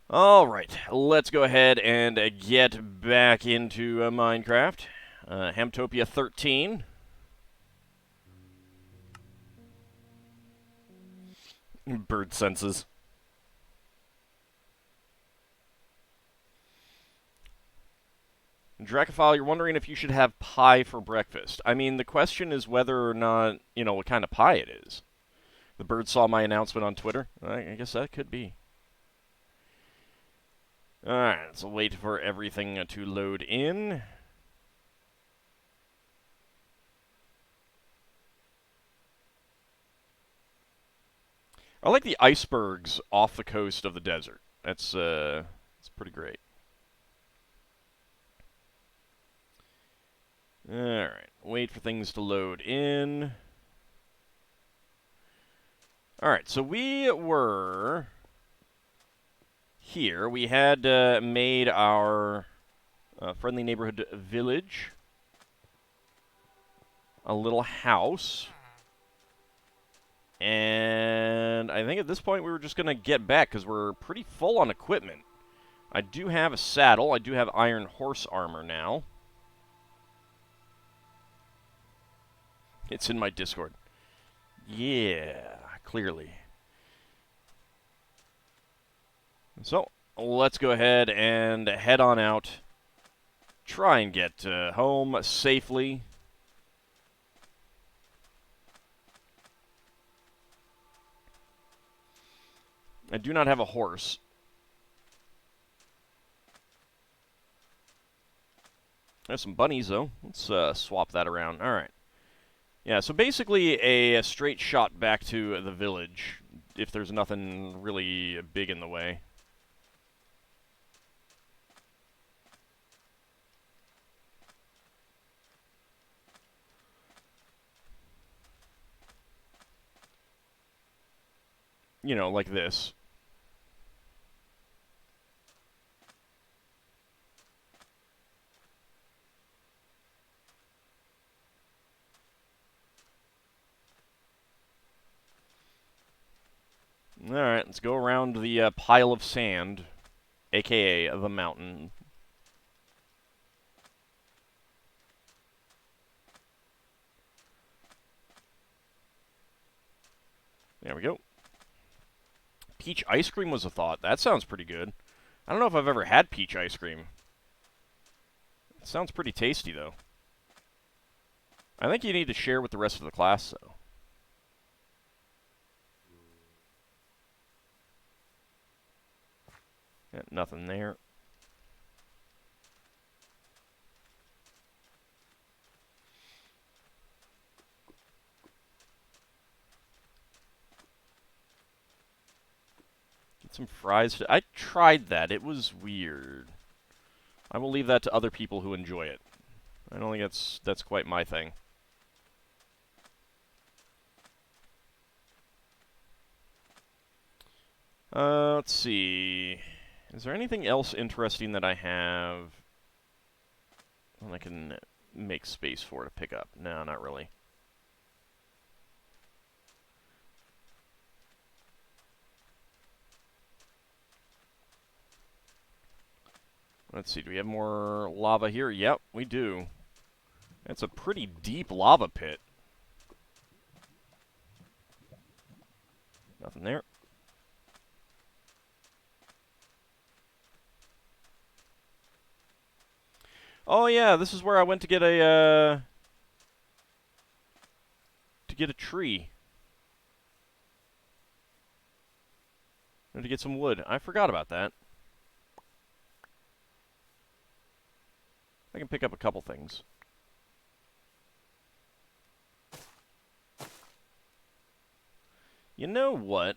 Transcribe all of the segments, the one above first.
Alright, let's go ahead and get back into Minecraft. Hamtopia 13. Bird senses. Dracophile, you're wondering if you should have pie for breakfast. I mean, the question is whether or not, what kind of pie it is. The bird saw my announcement on Twitter. I guess that could be. Alright, so wait for everything to load in. I like the icebergs off the coast of the desert. That's pretty great. Alright, wait for things to load in. Alright, so we were here. We had made our friendly neighborhood village a little house. And I think at this point we were just going to get back because we're pretty full on equipment. I do have a saddle. I do have iron horse armor now. It's in my Discord. Yeah, clearly. So, let's go ahead and head on out. Try and get home safely. I do not have a horse. There's some bunnies, though. Let's swap that around. All right. Yeah, so basically a straight shot back to the village, if there's nothing really big in the way. Like this. Alright, let's go around the pile of sand, aka the mountain. There we go. Peach ice cream was a thought. That sounds pretty good. I don't know if I've ever had peach ice cream. It sounds pretty tasty, though. I think you need to share with the rest of the class, though. Yeah, nothing there. Get some fries. I tried that. It was weird. I will leave that to other people who enjoy it. I don't think that's quite my thing. Let's see. Is there anything else interesting that I have that I can make space for to pick up? No, not really. Let's see, do we have more lava here? Yep, we do. That's a pretty deep lava pit. Nothing there. Oh yeah, this is where I went to get a tree. And to get some wood. I forgot about that. I can pick up a couple things. You know what?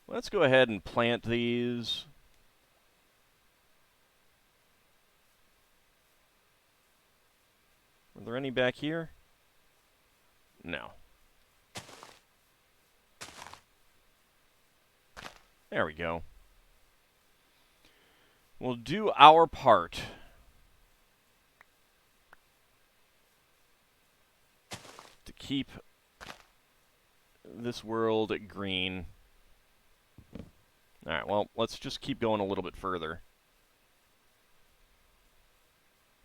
Let's go ahead and plant these. Are there any back here? No. There we go. We'll do our part. To keep this world green. Alright, well, let's just keep going a little bit further.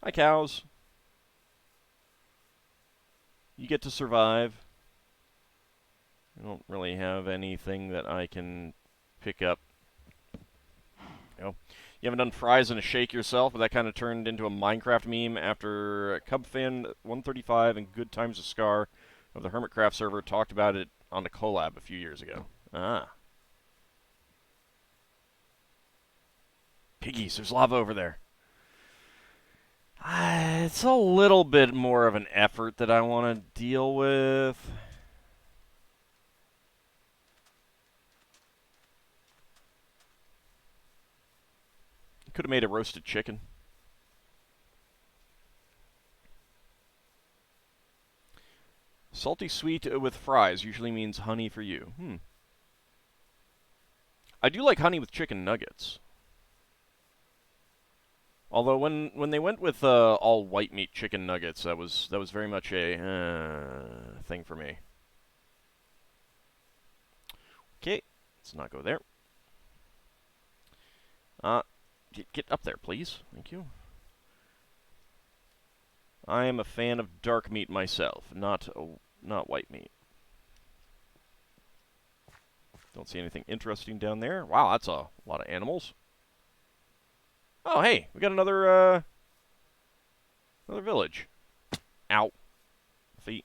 Hi, cows. You get to survive. I don't really have anything that I can pick up. You know, you haven't done fries and a shake yourself, but that kind of turned into a Minecraft meme after CubFan135 and Good Times of Scar of the Hermitcraft server talked about it on the collab a few years ago. Ah. Piggies, there's lava over there. It's a little bit more of an effort that I want to deal with. Could have made a roasted chicken. Salty sweet with fries usually means honey for you. I do like honey with chicken nuggets. Although when they went with all white meat chicken nuggets, that was very much a thing for me. Okay, let's not go there. Get up there, please. Thank you. I am a fan of dark meat myself, not white meat. Don't see anything interesting down there. Wow, that's a lot of animals. Oh, hey, we got another village. Ow. Feet.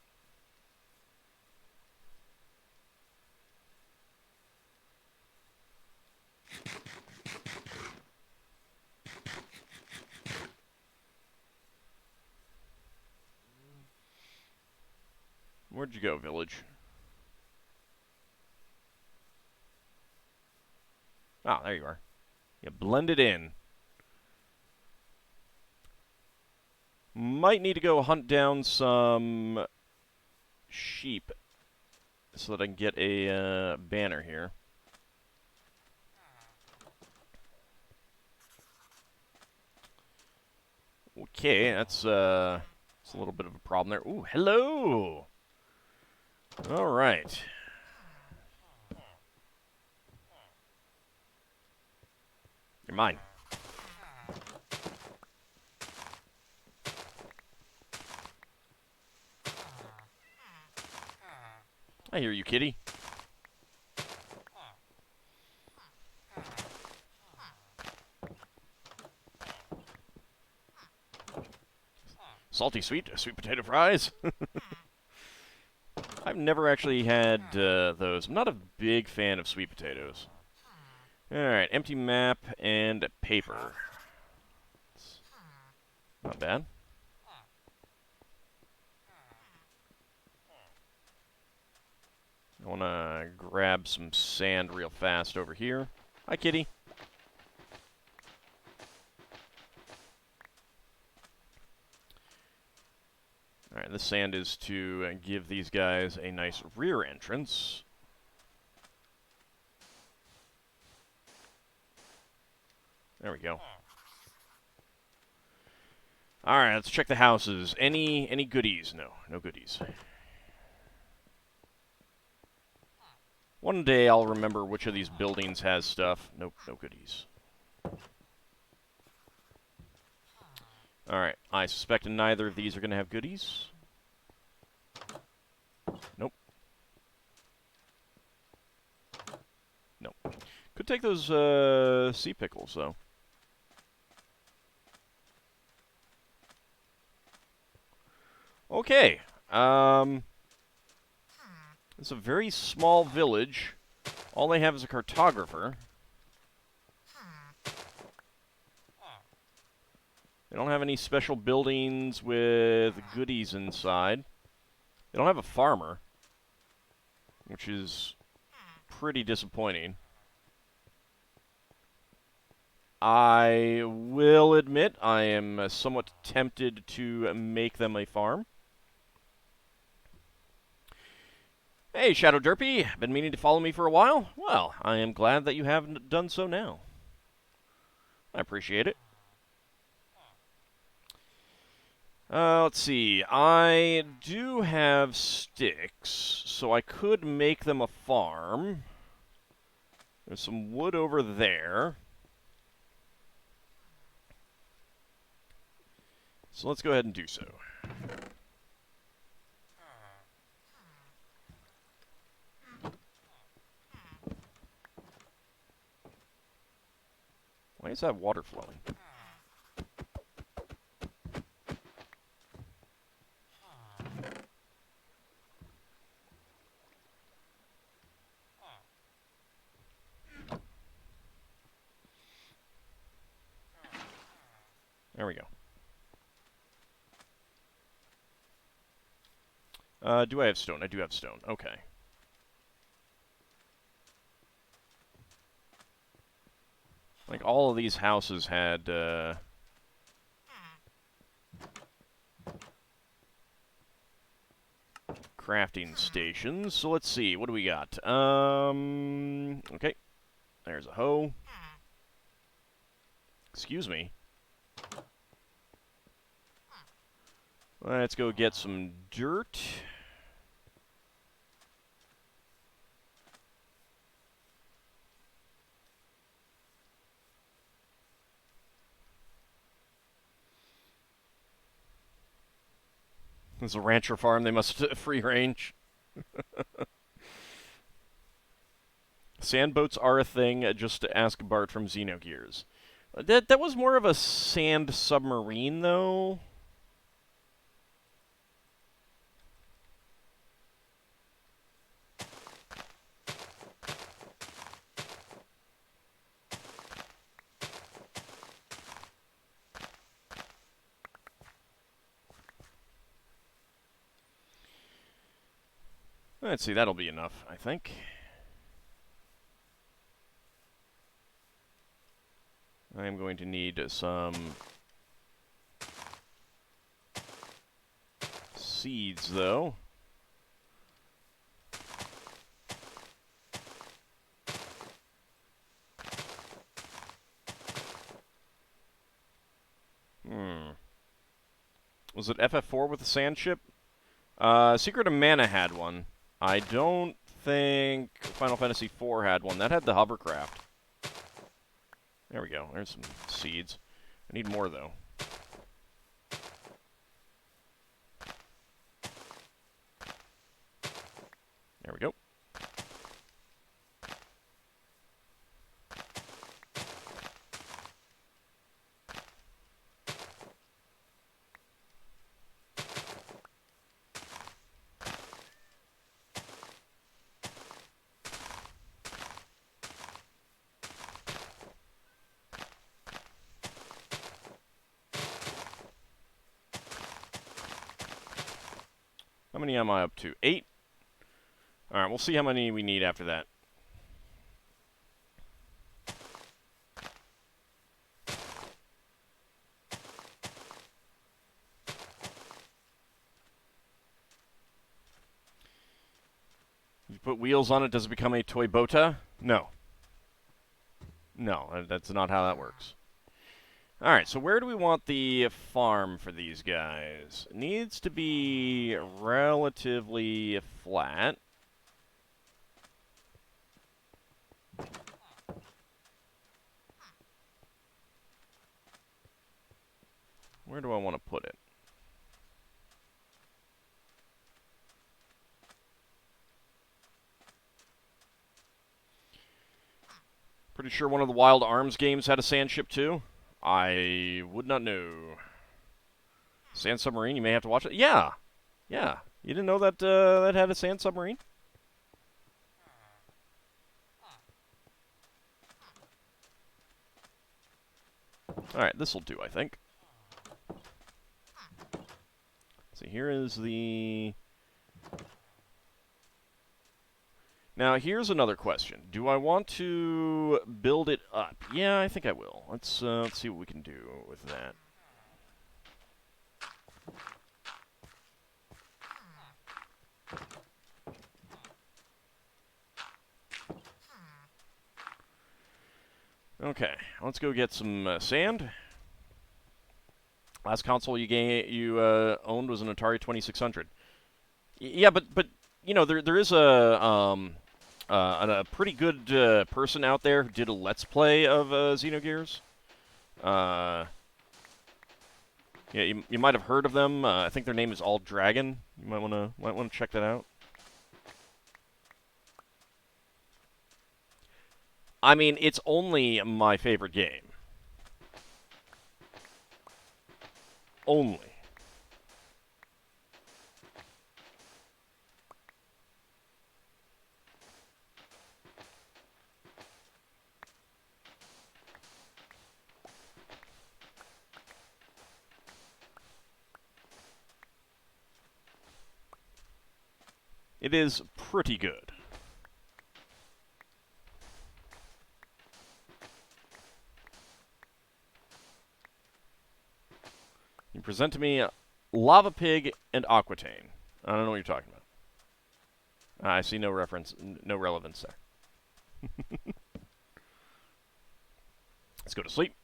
Where'd you go, village? Ah, there you are. You blended in. Might need to go hunt down some sheep so that I can get a banner here. Okay, that's a little bit of a problem there. Ooh, hello! All right. You're mine. I hear you, kitty. Salty sweet potato fries. I've never actually had those. I'm not a big fan of sweet potatoes. Alright, empty map and paper. Not bad. I want to grab some sand real fast over here. Hi, kitty. Alright, this sand is to give these guys a nice rear entrance. There we go. Alright, let's check the houses. Any goodies? No, no goodies. One day I'll remember which of these buildings has stuff. Nope, no goodies. Alright, I suspect neither of these are going to have goodies. Nope. Nope. Could take those sea pickles, though. Okay. It's a very small village. All they have is a cartographer. They don't have any special buildings with goodies inside. They don't have a farmer, which is pretty disappointing. I will admit I am somewhat tempted to make them a farm. Hey, Shadow Derpy, been meaning to follow me for a while? Well, I am glad that you have done so now. I appreciate it. Let's see. I do have sticks, so I could make them a farm. There's some wood over there. So let's go ahead and do so. Why is that water flowing? There we go. Do I have stone? I do have stone. Okay. Like, all of these houses had, crafting stations. So let's see. What do we got? Okay. There's a hoe. Excuse me. Let's go get some dirt. There's a rancher farm. They must free range. Sand boats are a thing. Just to ask Bart from Xenogears. That was more of a sand submarine, though. Let's see. That'll be enough, I think. I'm going to need some seeds, though. Was it FF4 with the sand ship? Secret of Mana had one. I don't think Final Fantasy IV had one. That had the hovercraft. There we go. There's some seeds. I need more, though. There we go. How many am I up to? 8? Alright, we'll see how many we need after that. If you put wheels on it, does it become a toy bota? No. No, that's not how that works. Alright, so where do we want the farm for these guys? It needs to be relatively flat. Where do I want to put it? Pretty sure one of the Wild Arms games had a sand ship too. I would not know. Sand submarine, you may have to watch it. Yeah. Yeah. You didn't know that that had a sand submarine? Alright, this'll do, I think. So here is the... Now, here's another question. Do I want to build it up? Yeah, I think I will. Let's see what we can do with that. Okay, let's go get some sand. Last console you owned was an Atari 2600. Yeah, but you know there is a pretty good person out there who did a Let's Play of Xenogears. Uh, yeah, you might have heard of them. I think their name is AuldDragon. You might wanna check that out. I mean, it's only my favorite game. Only. It is pretty good. You present to me Lava Pig and Aquitaine. I don't know what you're talking about. I see no reference, no relevance there. Let's go to sleep.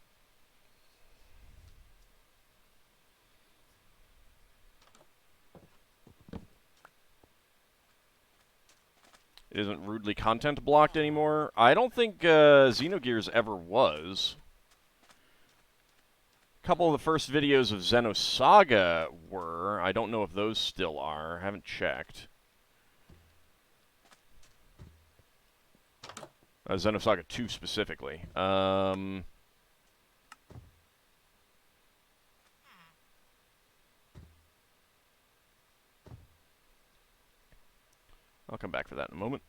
It isn't rudely content blocked anymore. I don't think Xenogears ever was. A couple of the first videos of Xenosaga were. I don't know if those still are. I haven't checked. Xenosaga 2 specifically. I'll come back for that in a moment.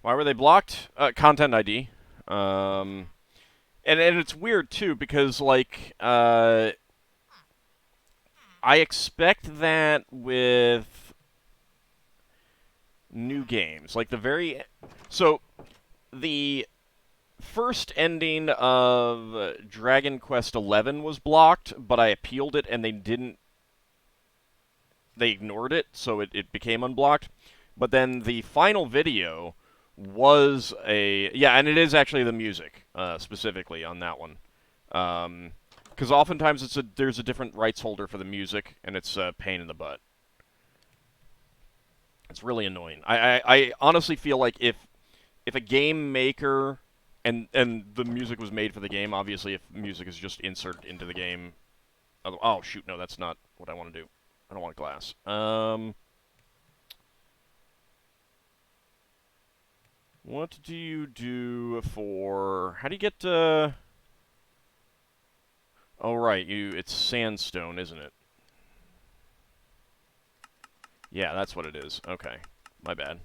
Why were they blocked? Content ID. And it's weird too because like I expect that with new games, like the first ending of Dragon Quest XI was blocked, but I appealed it and they ignored it, so it became unblocked. But then the final video was and it is actually the music specifically on that one, because oftentimes there's a different rights holder for the music, and it's a pain in the butt. It's really annoying. I honestly feel like if a game maker and the music was made for the game, obviously if music is just inserted into the game, oh shoot, no, that's not what I want to do. I don't want glass. What do you do for... How do you get... Oh, right, it's sandstone, isn't it? Yeah, that's what it is. Okay. My bad.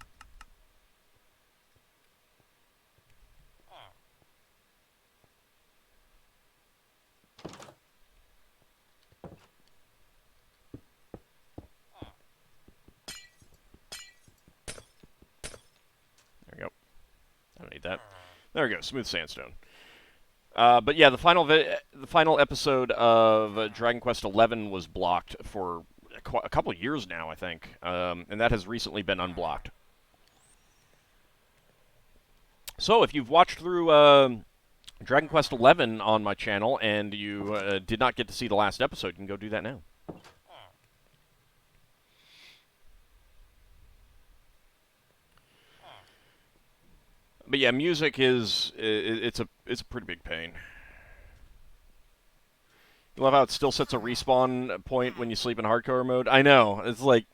There we go. I don't need that. There we go, smooth sandstone. But yeah, the final episode of Dragon Quest XI was blocked for a couple of years now, I think, and that has recently been unblocked. So if you've watched through Dragon Quest XI on my channel and you did not get to see the last episode, you can go do that now. But yeah, music it's a pretty big pain. You love how it still sets a respawn point when you sleep in hardcore mode. I know, it's like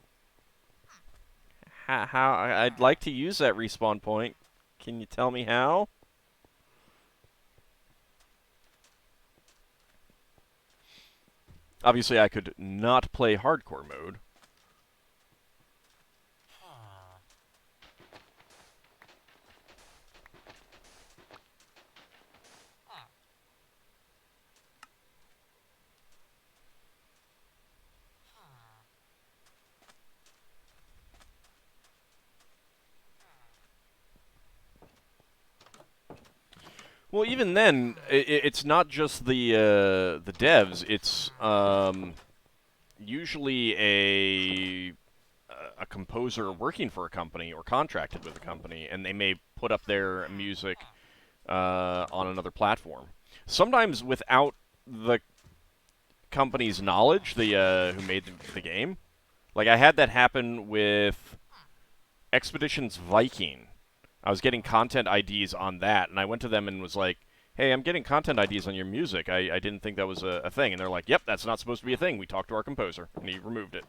how I'd like to use that respawn point. Can you tell me how? Obviously, I could not play hardcore mode. Well, even then, it's not just the devs. It's usually a composer working for a company or contracted with a company, and they may put up their music on another platform. Sometimes without the company's knowledge, the who made the game. Like, I had that happen with Expeditions Viking. I was getting content IDs on that, and I went to them and was like, hey, I'm getting content IDs on your music. I didn't think that was a thing. And they're like, yep, that's not supposed to be a thing. We talked to our composer, and he removed it.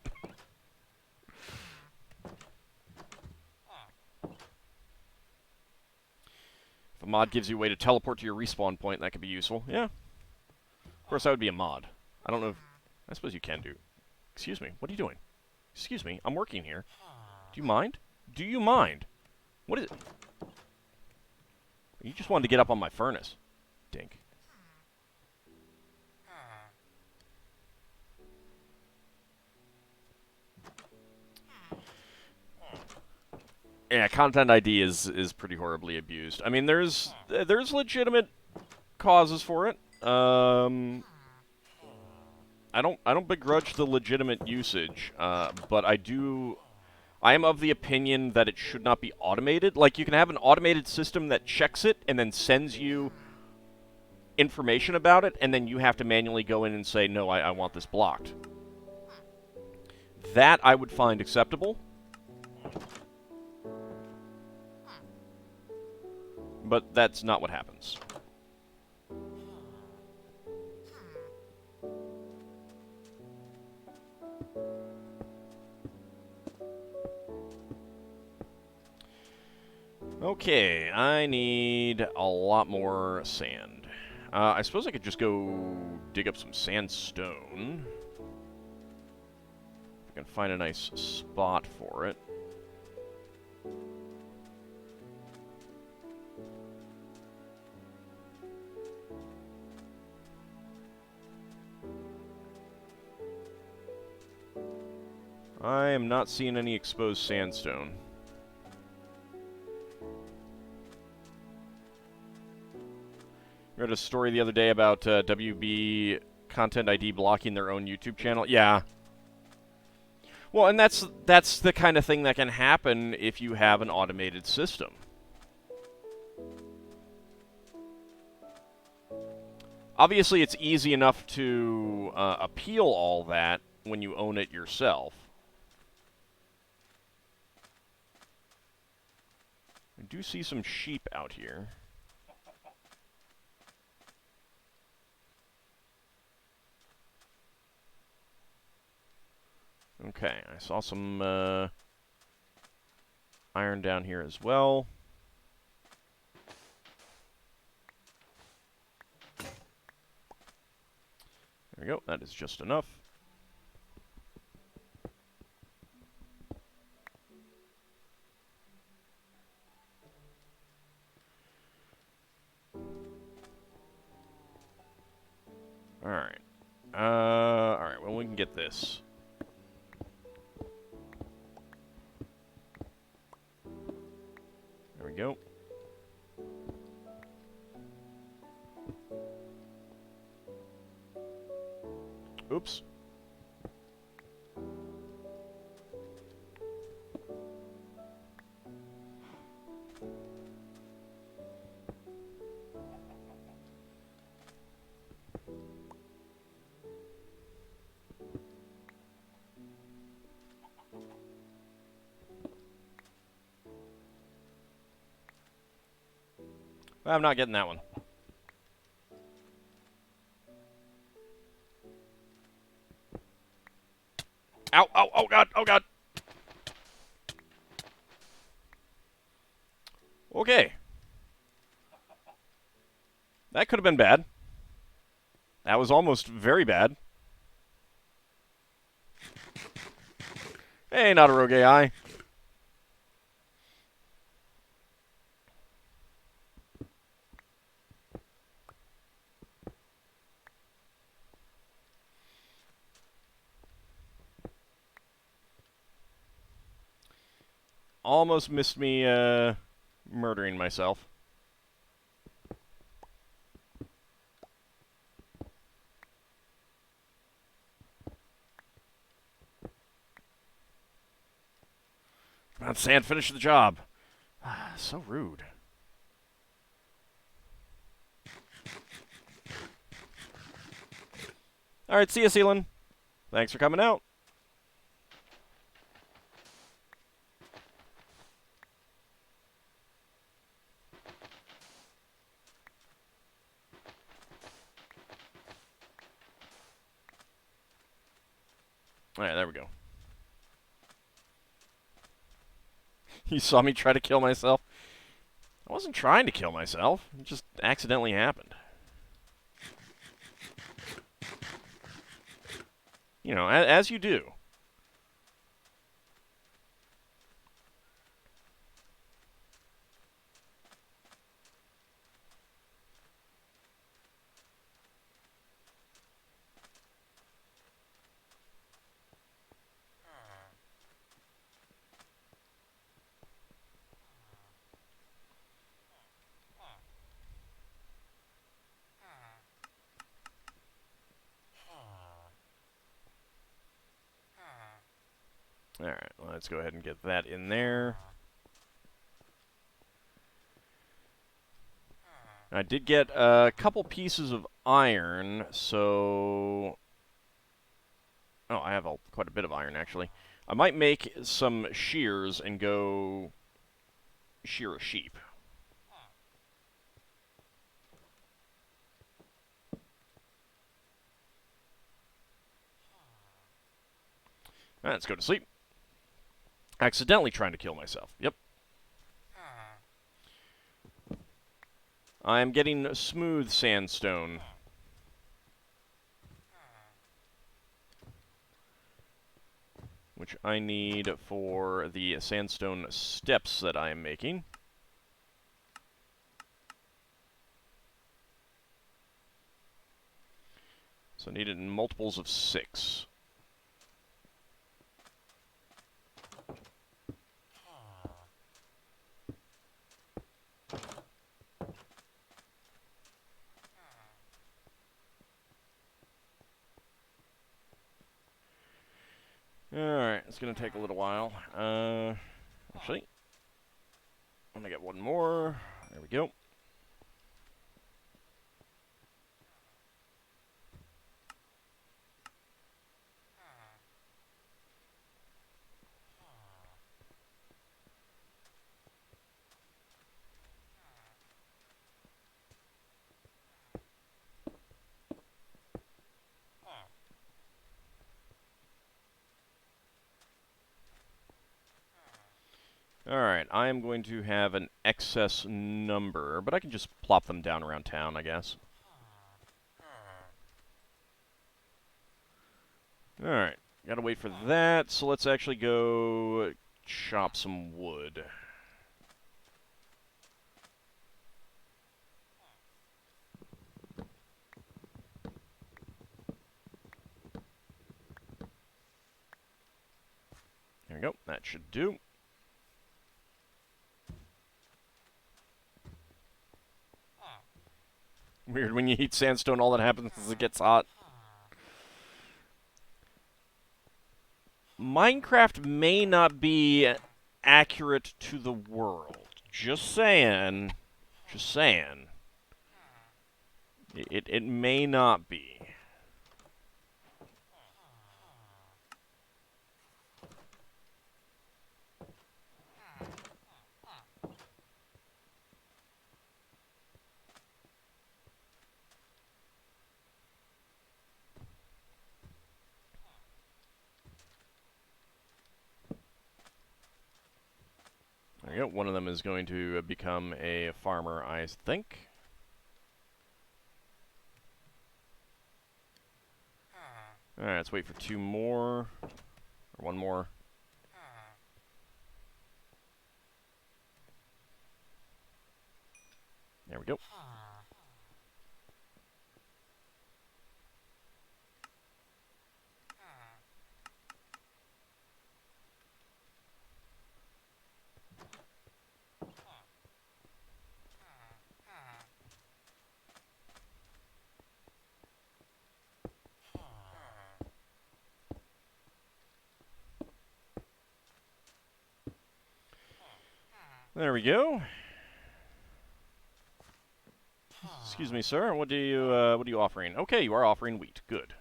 If a mod gives you a way to teleport to your respawn point, that could be useful. Yeah. Of course, that would be a mod. I don't know if... I suppose you can do... Excuse me, what are you doing? Excuse me, I'm working here. Do you mind? Do you mind? What is it? You just wanted to get up on my furnace. Dink. Yeah, content ID is pretty horribly abused. I mean, there's legitimate causes for it. I don't begrudge the legitimate usage, but I am of the opinion that it should not be automated. Like, you can have an automated system that checks it and then sends you information about it, and then you have to manually go in and say, no, I want this blocked. That I would find acceptable. But that's not what happens. Okay, I need a lot more sand. I suppose I could just go dig up some sandstone. If I can find a nice spot for it. I am not seeing any exposed sandstone. I read a story the other day about WB Content ID blocking their own YouTube channel. Yeah. Well, and that's the kind of thing that can happen if you have an automated system. Obviously, it's easy enough to appeal all that when you own it yourself. I do see some sheep out here. Okay, I saw some iron down here as well. There we go, that is just enough. Alright. Alright, well, we can get this. There we go. Oops. I'm not getting that one. Ow, ow, oh god, oh god. Okay. That could have been bad. That was almost very bad. Hey, not a rogue AI. Almost missed me murdering myself. on, sand, finish the job. So rude. Alright, see ya, Sealan. Thanks for coming out. Alright, there we go. You saw me try to kill myself? I wasn't trying to kill myself. It just accidentally happened. You know, as you do. Alright, let's go ahead and get that in there. I did get a couple pieces of iron, so... Oh, I have quite a bit of iron, actually. I might make some shears and go shear a sheep. Alright, let's go to sleep. Accidentally trying to kill myself. Yep. I'm getting smooth sandstone. Which I need for the sandstone steps that I am making. So I need it in multiples of 6. Alright, it's going to take a little while. Actually, I'm going to get one more. There we go. Alright, I am going to have an excess number, but I can just plop them down around town, I guess. Alright, gotta wait for that, so let's actually go chop some wood. There we go, that should do. Weird, when you heat sandstone, all that happens is it gets hot. Minecraft may not be accurate to the world. Just saying. Just saying. It may not be. There you go. One of them is going to become a farmer, I think. Alright, let's wait for 2 more. Or 1 more. There we go. There we go. Excuse me, sir. What are you offering? Okay, you are offering wheat. Good.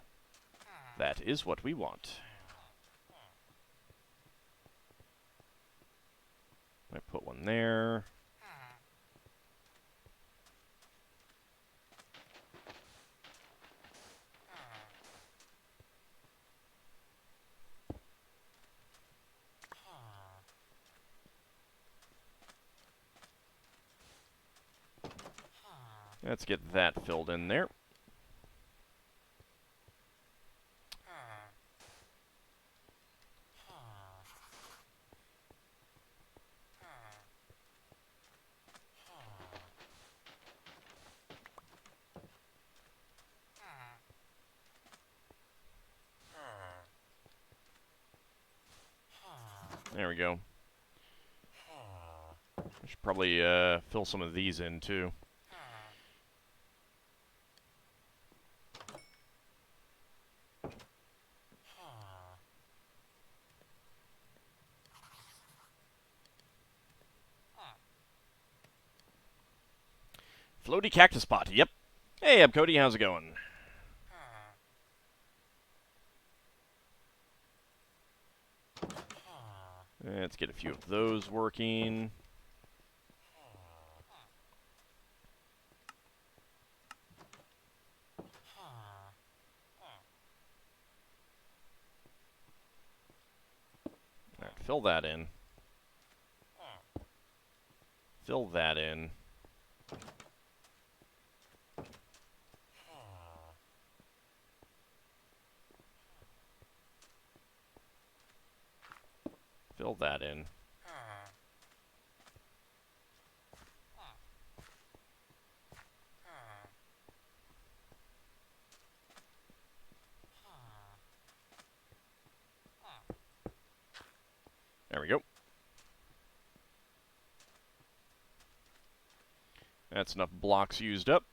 That is what we want. I put one there. Let's get that filled in there. There we go. I should probably fill some of these in, too. Floaty cactus pot. Yep. Hey, I'm Cody. How's it going? Let's get a few of those working. All right, fill that in. Fill that in. Fill that in. There we go. That's enough blocks used up.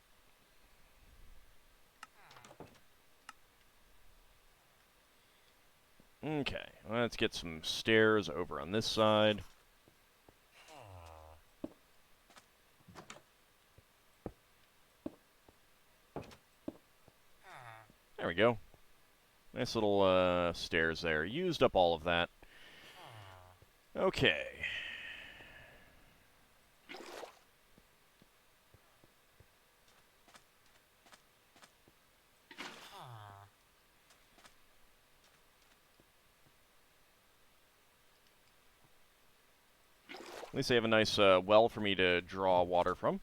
Okay, let's get some stairs over on this side. There we go. Nice little stairs there. Used up all of that. Okay. At least they have a nice well for me to draw water from.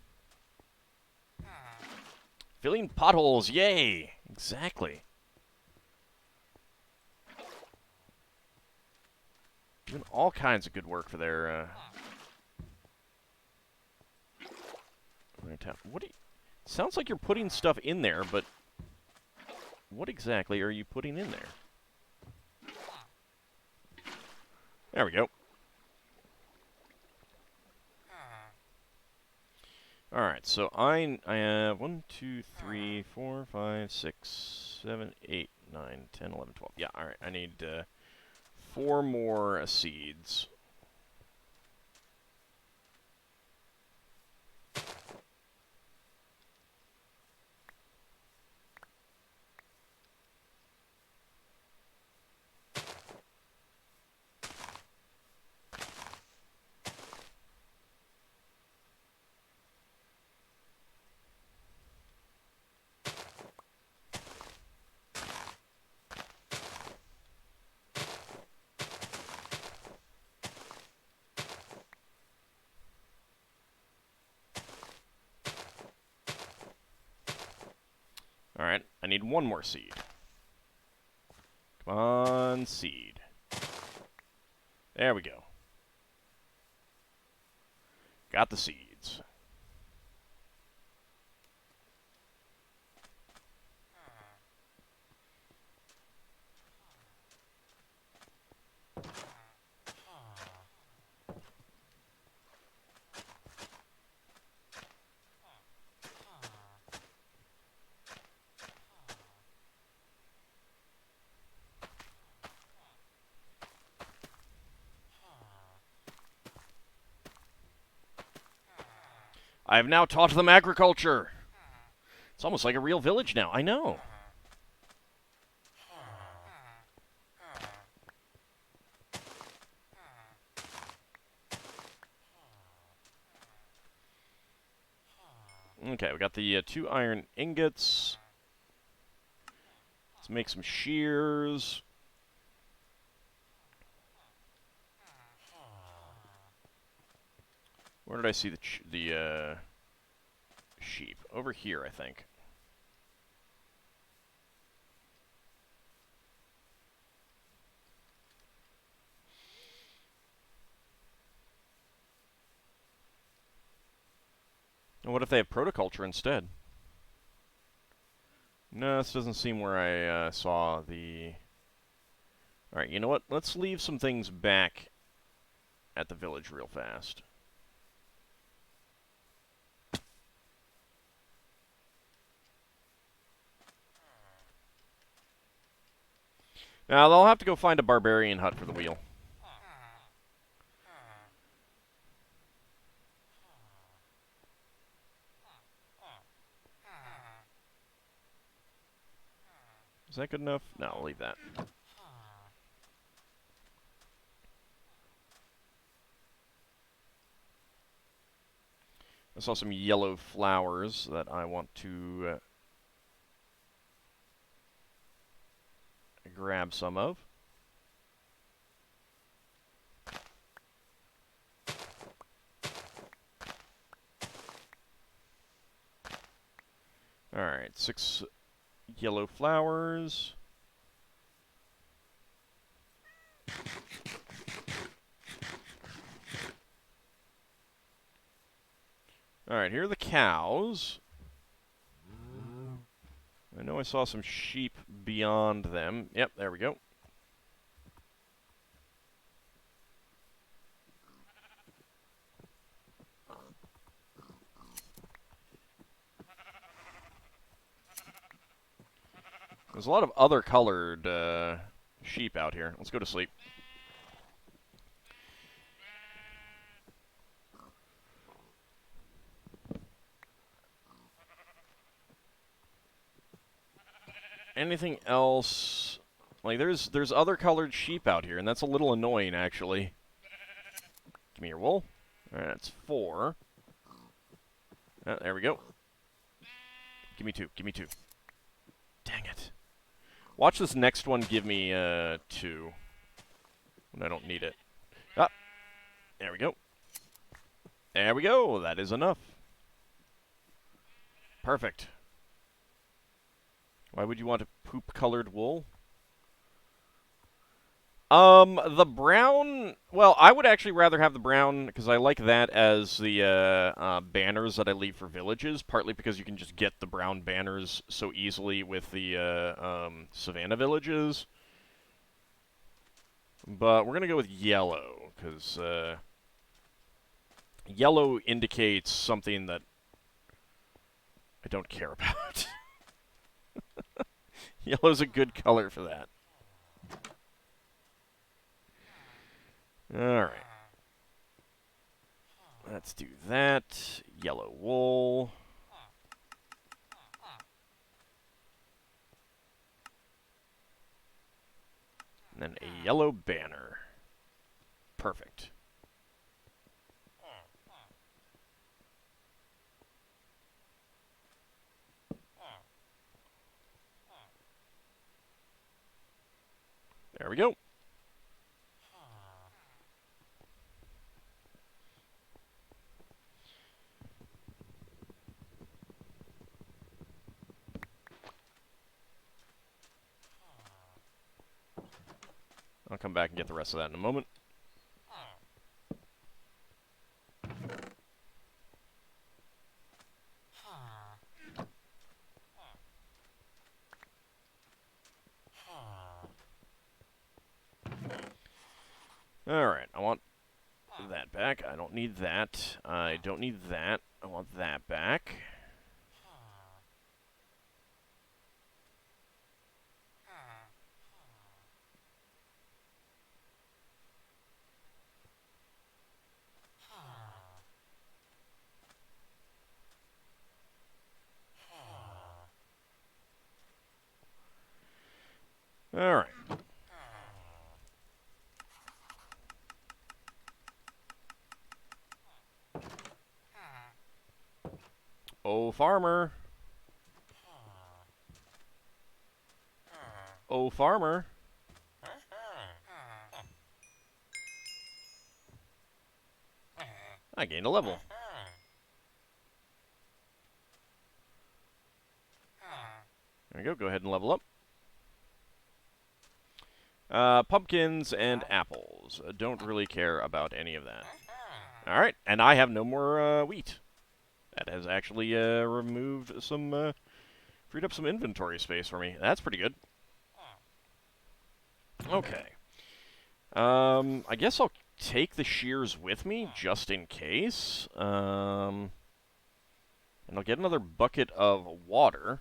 Filling potholes, yay! Exactly. Doing all kinds of good work for their what do you, sounds like you're putting stuff in there, but what exactly are you putting in there? There we go. Alright, so I have 1, 2, 3, 4, 5, 6, 7, 8, 9, 10, 11, 12. Yeah, alright, I need 4 more seeds. Alright, I need 1 more seed. Come on, seed. There we go. Got the seeds. I have now taught them agriculture. It's almost like a real village now. I know. Okay, we got the 2 iron ingots. Let's make some shears. Where did I see the sheep? Over here, I think. And what if they have protoculture instead? No, this doesn't seem where I saw the... Alright, you know what? Let's leave some things back at the village real fast. Now, they'll have to go find a barbarian hut for the wheel. Is that good enough? No, I'll leave that. I saw some yellow flowers that I want to grab some of. Alright, 6 yellow flowers. Alright, here are the cows. I know I saw some sheep beyond them. Yep, there we go. There's a lot of other colored sheep out here. Let's go to sleep. Anything else? Like, there's other colored sheep out here, and that's a little annoying, actually. Give me your wool. Alright, that's 4. There we go. Give me 2. Give me 2. Dang it. Watch this next one give me 2. When I don't need it. Ah, there we go. There we go. That is enough. Perfect. Why would you want a poop-colored wool? The brown... Well, I would actually rather have the brown, because I like that as the banners that I leave for villages, partly because you can just get the brown banners so easily with the Savannah villages. But we're going to go with yellow, because yellow indicates something that I don't care about. Yellow's a good color for that. Alright. Let's do that. Yellow wool. And then a yellow banner. Perfect. There we go. I'll come back and get the rest of that in a moment. Alright, I want that back. I don't need that. I don't need that. I want that back. Alright. Oh, farmer. Oh, farmer. I gained a level. There we go. Go ahead and level up. Pumpkins and apples. Don't really care about any of that. Alright, and I have no more wheat. That has actually removed some, freed up some inventory space for me. That's pretty good. Okay. I guess I'll take the shears with me, just in case. And I'll get another bucket of water.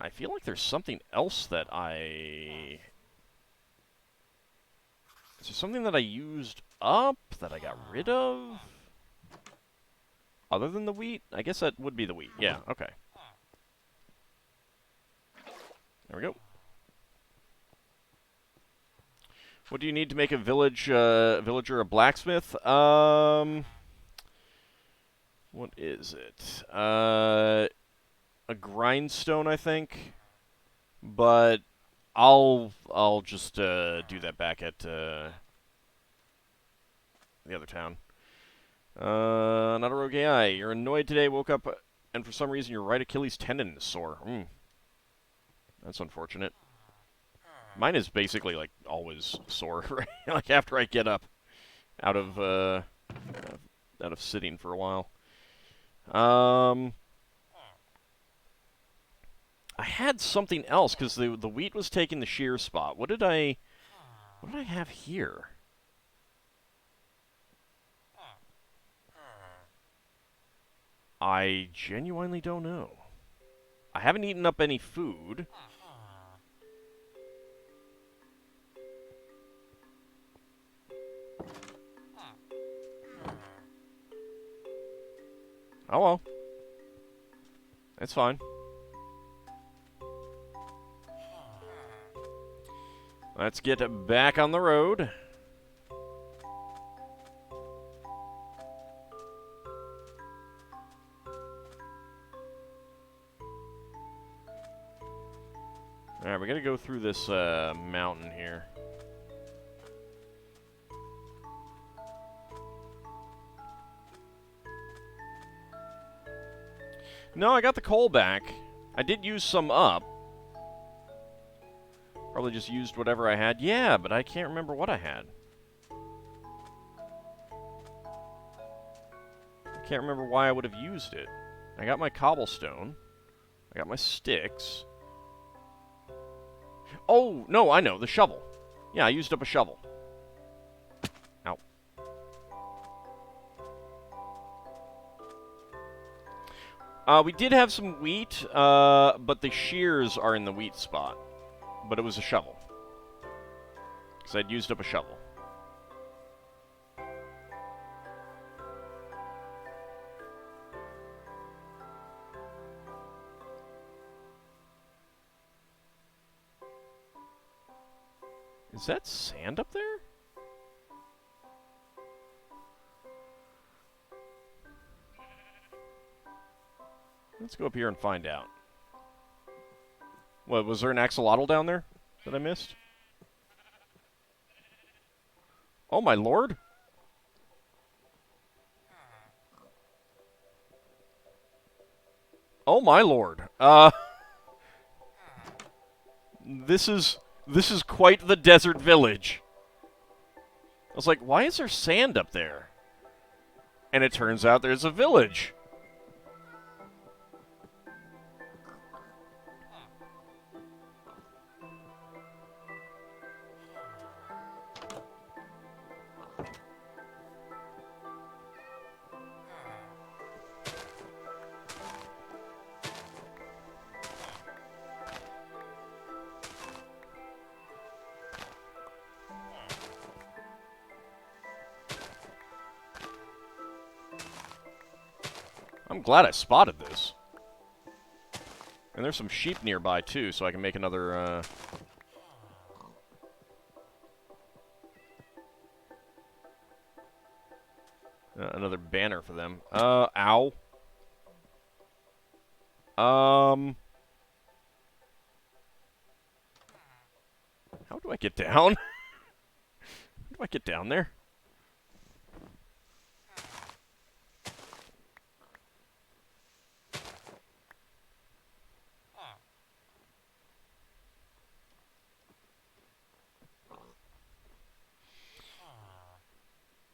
I feel like there's something else that I... Is there something that I used up that I got rid of? Other than the wheat? I guess that would be the wheat. Yeah, okay. There we go. What do you need to make a villager a blacksmith? What is it? A grindstone, I think. But I'll just do that back at the other town. Not a rogue AI. You're annoyed today. Woke up and for some reason your right Achilles tendon is sore. That's unfortunate. Mine is basically like always sore, right? Like after I get up out of sitting for a while. I had something else because the wheat was taking the shear spot. What did I have here? I genuinely don't know. I haven't eaten up any food. Oh well. That's fine. Let's get back on the road. Alright, we gotta go through this mountain here. No, I got the coal back. I did use some up. Probably just used whatever I had. Yeah, but I can't remember what I had. I can't remember why I would have used it. I got my cobblestone. I got my sticks. Oh, no, I know. The shovel. Yeah, I used up a shovel. Ow. We did have some wheat, but the shears are in the wheat spot. But it was a shovel. Because I'd used up a shovel. Is that sand up there? Let's go up here and find out. What, was there an axolotl down there that I missed? Oh, my lord. Oh, my lord. This is quite the desert village. I was like, why is there sand up there? And it turns out there's a village. I'm glad I spotted this. And there's some sheep nearby, too, so I can make another Another banner for them. Ow. How do I get down? How do I get down there?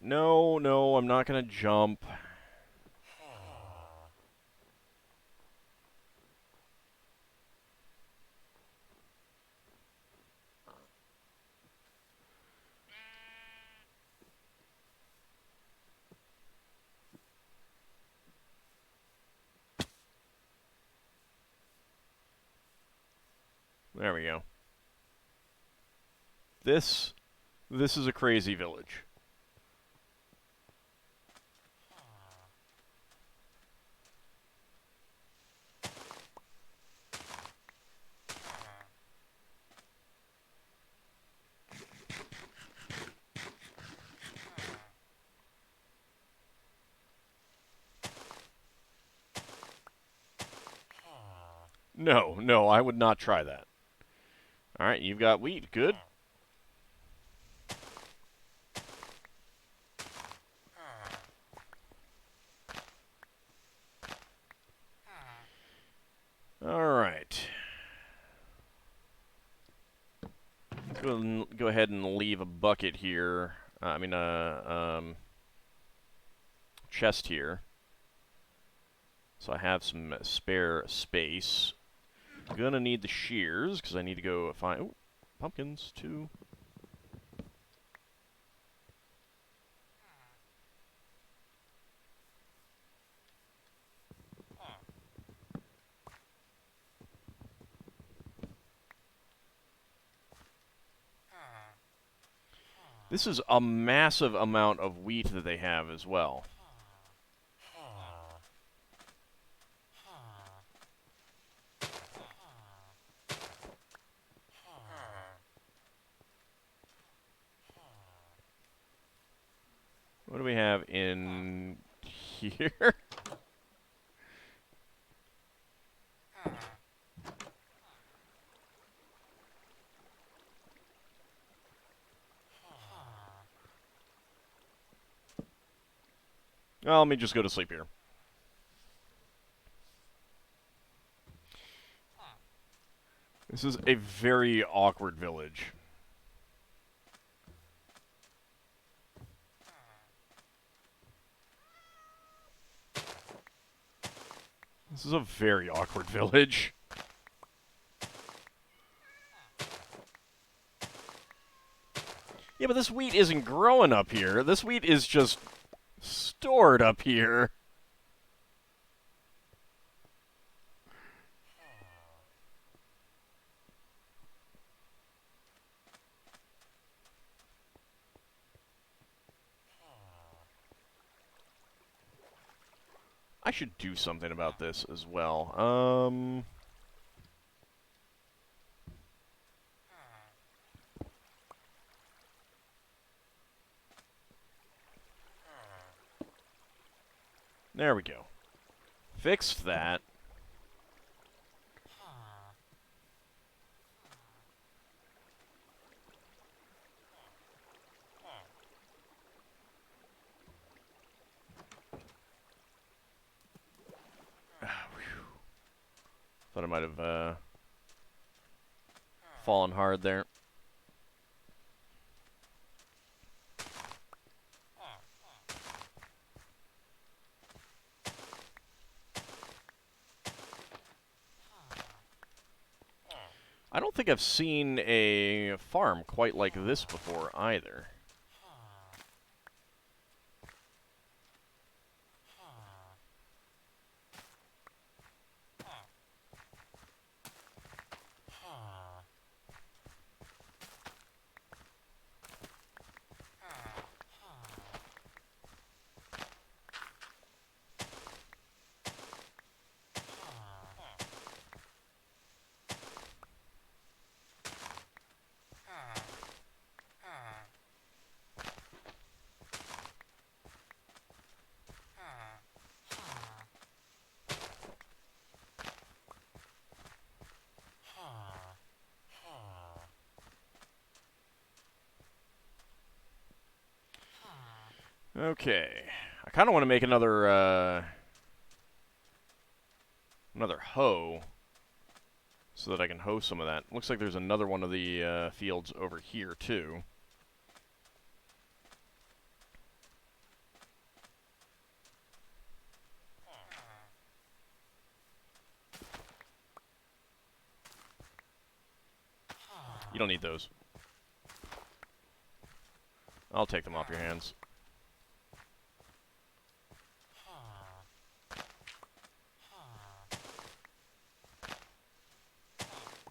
No, no, I'm not gonna jump. There we go. This is a crazy village. No, no, I would not try that. All right, you've got wheat. Good. All right. Go ahead and leave a bucket here. Chest here. So I have some spare space. Gonna need the shears because I need to go find pumpkins too. This is a massive amount of wheat that they have as well. What do we have in here? Well, let me just go to sleep here. This is a very awkward village. This is a very awkward village. Yeah, but this wheat isn't growing up here. This wheat is just stored up here. I should do something about this as well. There we go. Fixed that. Thought I might have fallen hard there. I don't think I've seen a farm quite like this before either. Okay. I kind of want to make another hoe so that I can hoe some of that. Looks like there's another one of the fields over here, too. You don't need those. I'll take them off your hands.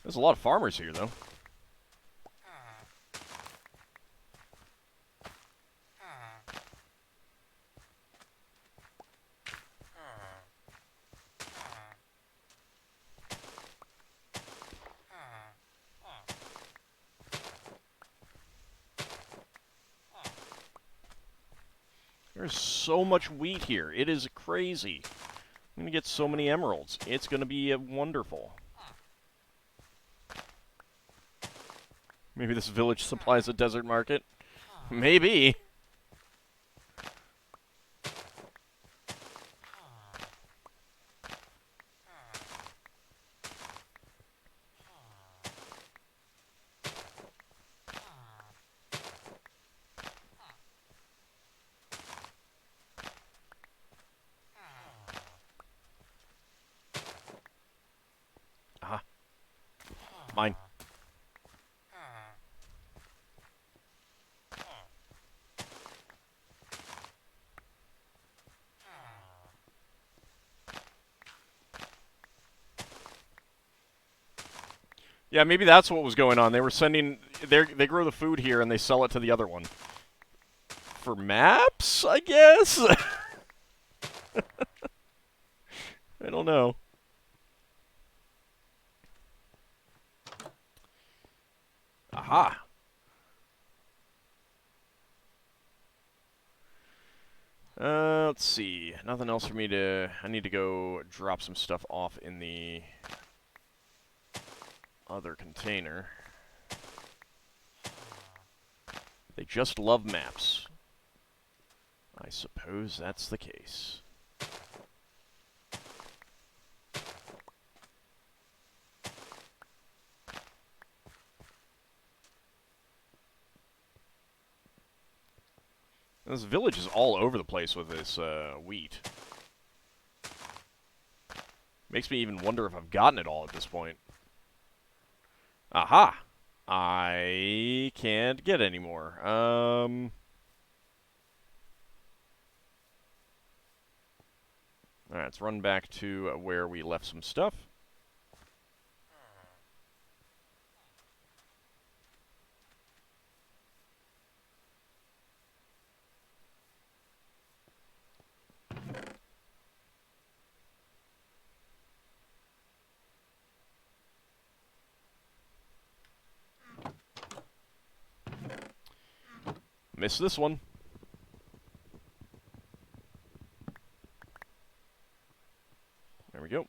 There's a lot of farmers here, though. There's so much wheat here. It is crazy. I'm going to get so many emeralds. It's going to be wonderful. Maybe this village supplies a desert market? Maybe. Aha. Mine. Yeah, maybe that's what was going on. They were sending... They grow the food here and they sell it to the other one. For maps, I guess? I don't know. Aha. Let's see. Nothing else for me to... I need to go drop some stuff off in the other container. They just love maps. I suppose that's the case. This village is all over the place with this wheat. Makes me even wonder if I've gotten it all at this point. Aha! I can't get any more. Alright, let's run back to where we left some stuff. Missed this one. There we go.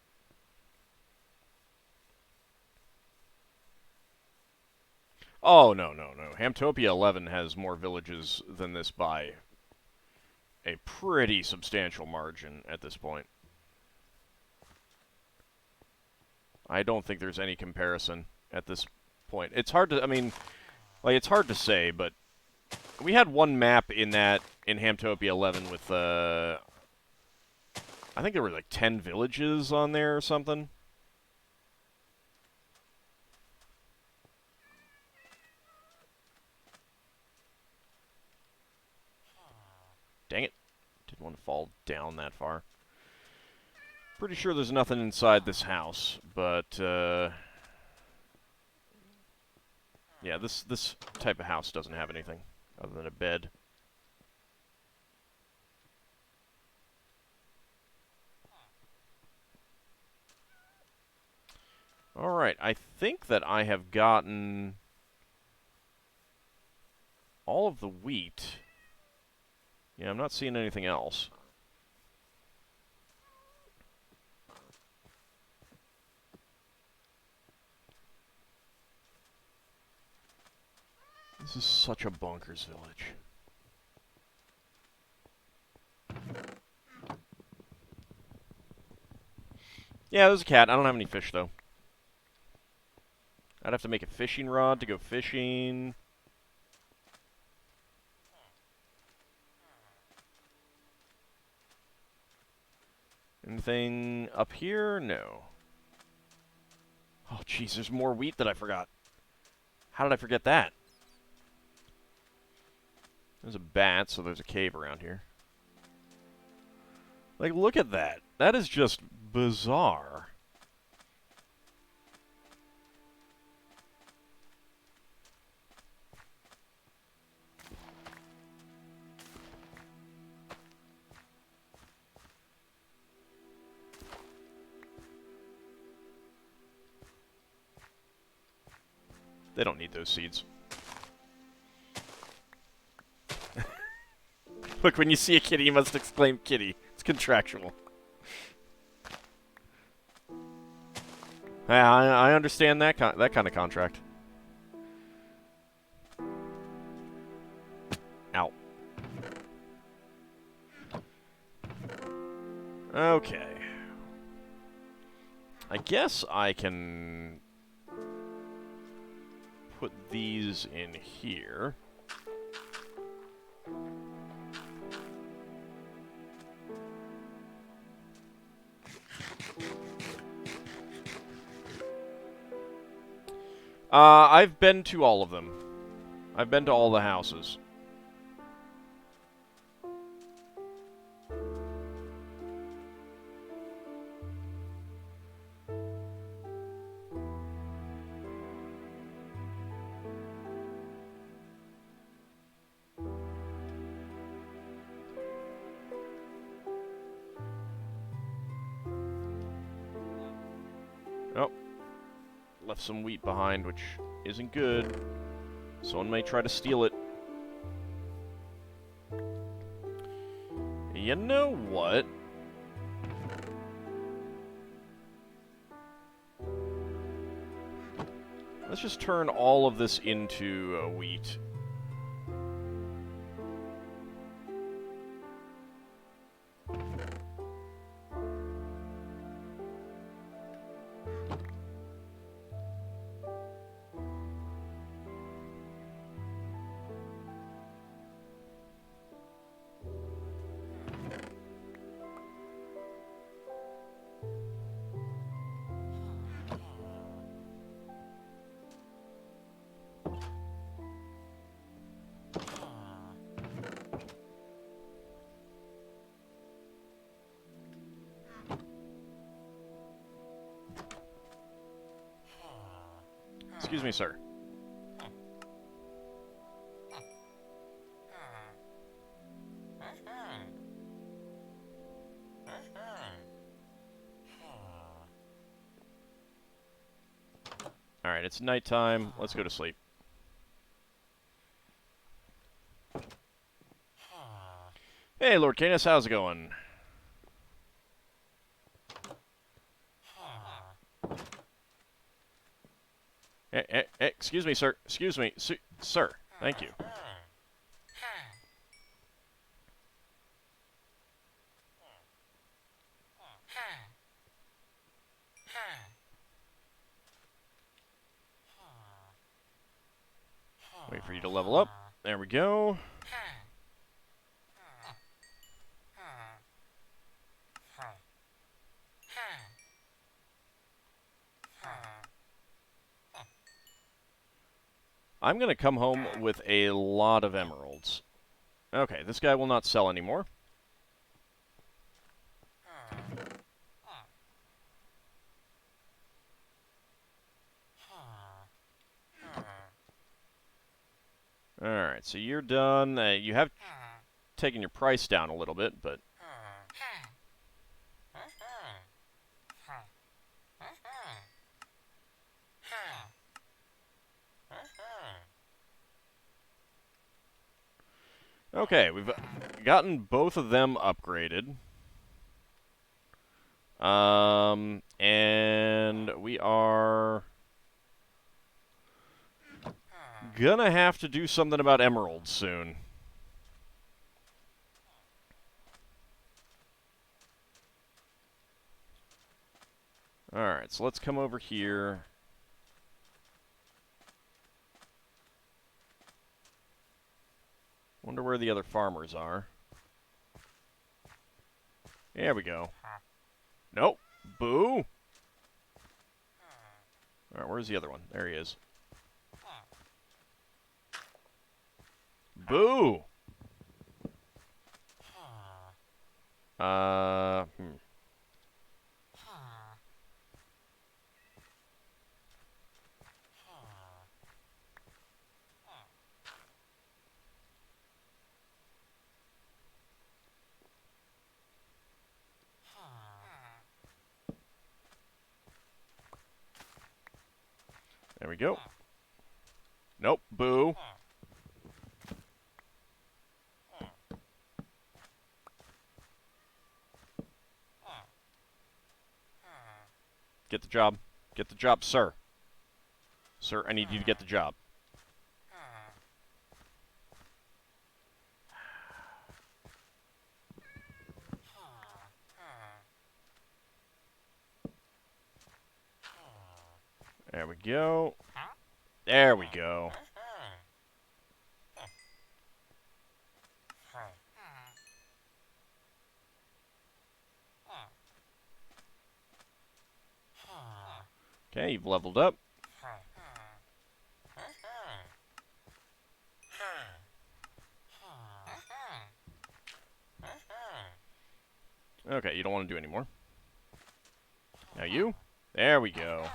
Oh, no, no, no. Hamtopia 11 has more villages than this by a pretty substantial margin at this point. I don't think there's any comparison at this point. It's hard to, I mean, like, it's hard to say, but we had one map in Hamtopia 11 with, I think there were like 10 villages on there or something. Dang it. Didn't want to fall down that far. Pretty sure there's nothing inside this house, but, yeah, this type of house doesn't have anything other than a bed. Alright, I think that I have gotten all of the wheat. Yeah, I'm not seeing anything else. This is such a bonkers village. Yeah, there's a cat. I don't have any fish, though. I'd have to make a fishing rod to go fishing. Anything up here? No. Oh, jeez, there's more wheat that I forgot. How did I forget that? There's a bat, so there's a cave around here. Like, look at that. That is just bizarre. They don't need those seeds. Look, when you see a kitty, you must exclaim kitty. It's contractual. Yeah, I understand that that kind of contract. Ow. Okay. I guess I can put these in here. I've been to all of them. I've been to all the houses. Oh. Left some wheat behind, which isn't good. Someone may try to steal it. You know what? Let's just turn all of this into wheat. Excuse me, sir. Alright, it's nighttime. Let's go to sleep. Hey, Lord Canis, how's it going? Excuse me, sir. Excuse me, sir. Thank you. Wait for you to level up. There we go. I'm going to come home with a lot of emeralds. Okay, this guy will not sell anymore. Alright, so you're done. You have taken your price down a little bit, but... Okay, we've gotten both of them upgraded. And we are gonna have to do something about emeralds soon. Alright, so let's come over here. Wonder where the other farmers are. There we go. Nope. Boo! Alright, where's the other one? There he is. Boo! Hmm. There we go. Nope. Boo. Get the job. Get the job, sir. Sir, I need you to get the job. There we go. There we go. Okay, you've leveled up. Okay, you don't want to do anymore. Now you. There we go.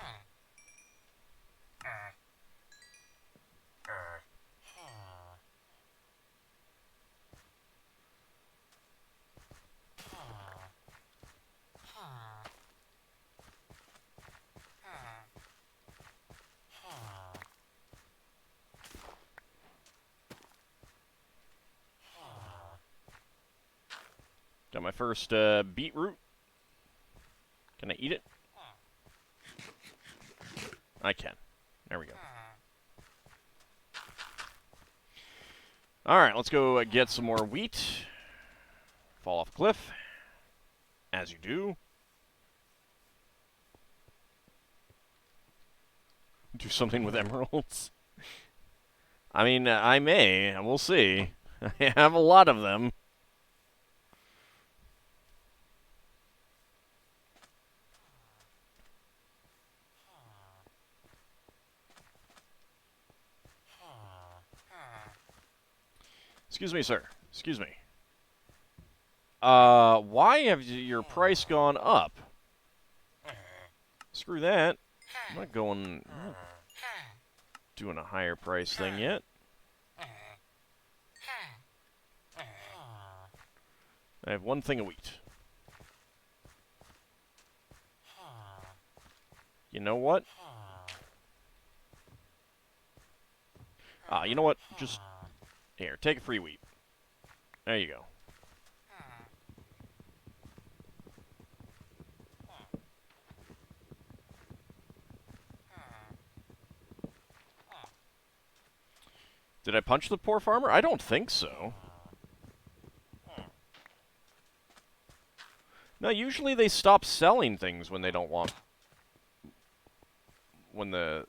Got my first beetroot. Can I eat it? I can. There we go. Alright, let's go get some more wheat. Fall off cliff. As you do. Do something with emeralds. I mean, I may. We'll see. I have a lot of them. Excuse me, sir. Excuse me. Why have your price gone up? Screw that. I'm not doing a higher price thing yet. I have one thing of wheat. You know what? You know what? Just here, take a free wheat. There you go. Did I punch the poor farmer? I don't think so. No, usually they stop selling things when they don't want... when the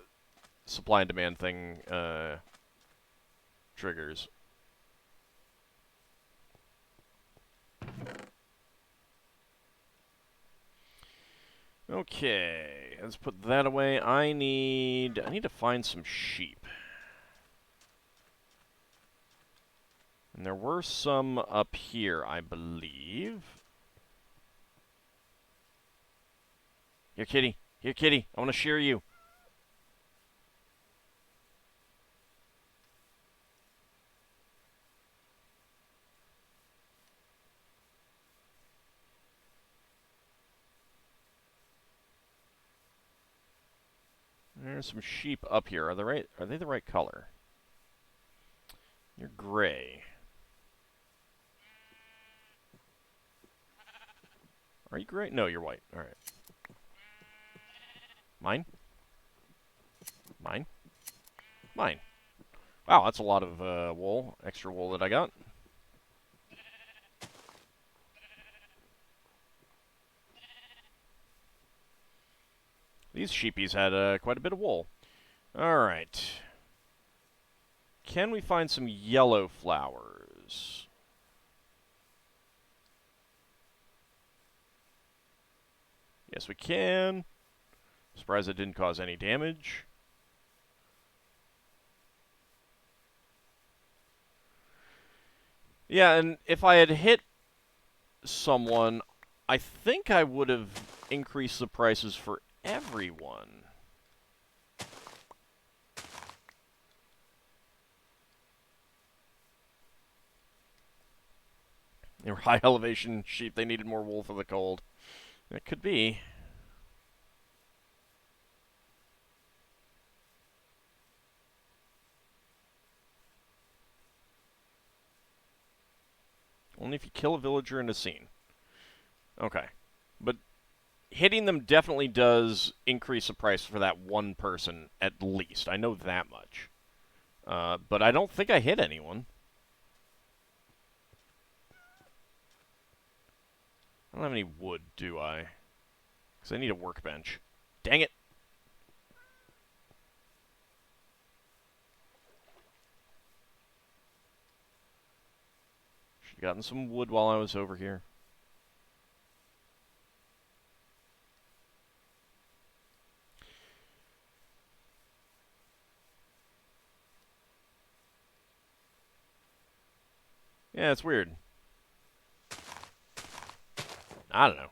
supply and demand thing, triggers. Okay, let's put that away. I need to find some sheep. And there were some up here, I believe. Here, kitty. Here, kitty. I want to shear you. There's some sheep up here. Are they the right color? You're gray. Are you gray? No, you're white. All right. Mine? Mine? Mine. Wow, that's a lot of wool. Extra wool that I got. These sheepies had quite a bit of wool. Alright. Can we find some yellow flowers? Yes, we can. Surprised it didn't cause any damage. Yeah, and if I had hit someone, I think I would have increased the prices for everyone. They were high elevation sheep. They needed more wool for the cold. That could be. Only if you kill a villager in a scene. Okay. But hitting them definitely does increase the price for that one person, at least. I know that much. But I don't think I hit anyone. I don't have any wood, do I? Because I need a workbench. Dang it! Should have gotten some wood while I was over here. Yeah, it's weird. I don't know.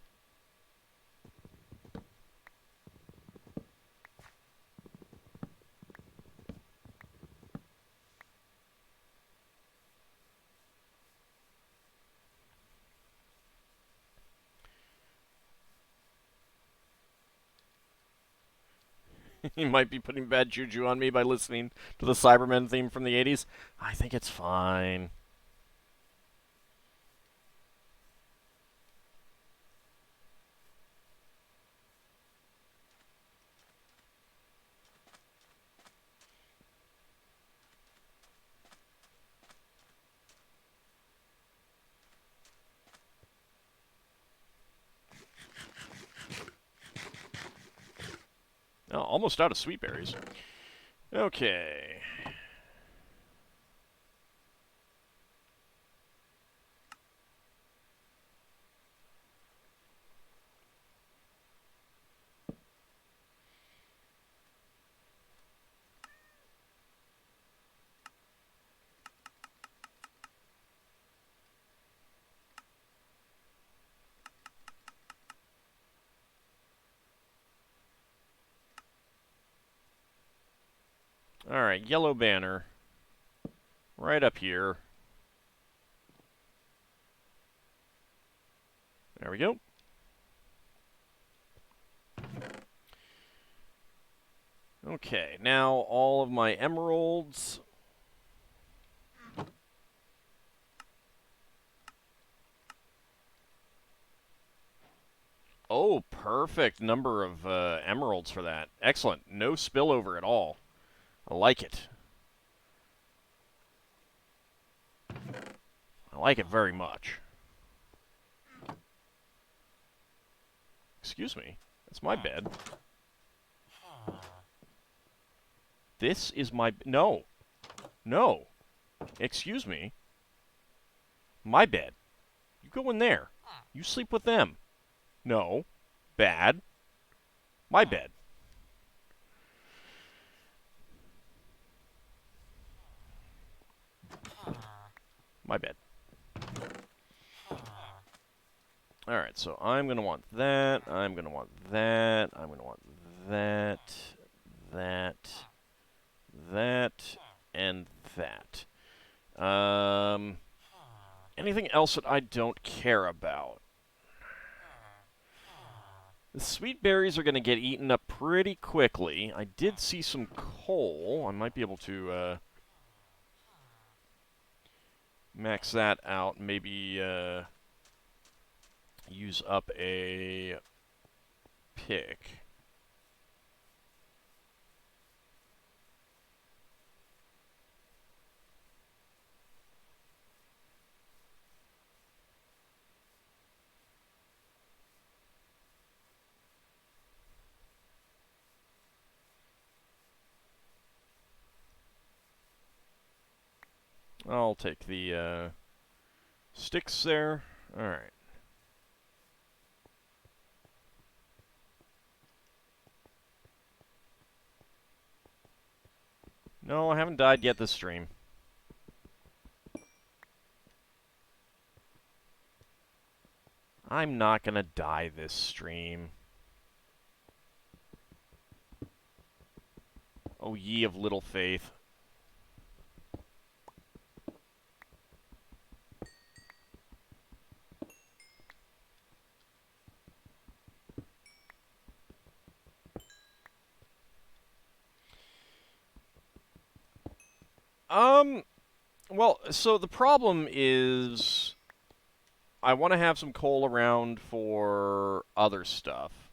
You might be putting bad juju on me by listening to the Cybermen theme from the 80s. I think it's fine. Oh, almost out of sweet berries. Okay. Alright, yellow banner. Right up here. There we go. Okay, now all of my emeralds. Oh, perfect number of emeralds for that. Excellent. No spillover at all. I like it. I like it very much. Excuse me. That's my bed. This is my... No. No. Excuse me. My bed. You go in there. You sleep with them. No. Bad. My bed. My bed. Alright, so I'm going to want that. I'm going to want that. I'm going to want that. That. And that. Anything else that I don't care about? The sweet berries are going to get eaten up pretty quickly. I did see some coal. I might be able to max that out. Maybe use up a pick. I'll take the sticks there. Alright. No, I haven't died yet this stream. I'm not gonna die this stream. Oh, ye of little faith. Well, so the problem is I want to have some coal around for other stuff.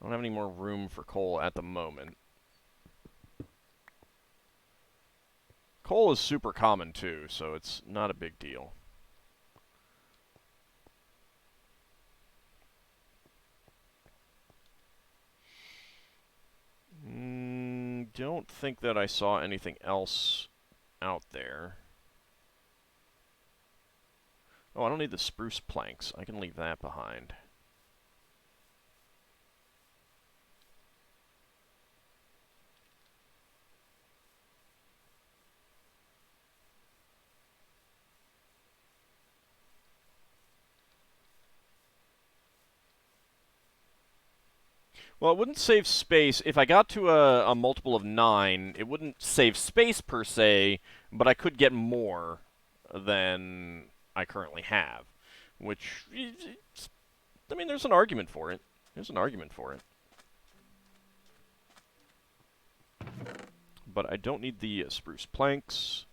I don't have any more room for coal at the moment. Coal is super common, too, so it's not a big deal. Don't think that I saw anything else out there. Oh, I don't need the spruce planks. I can leave that behind. Well, it wouldn't save space. If I got to a multiple of 9, it wouldn't save space per se, but I could get more than I currently have. Which, I mean, there's an argument for it. There's an argument for it. But I don't need the spruce planks.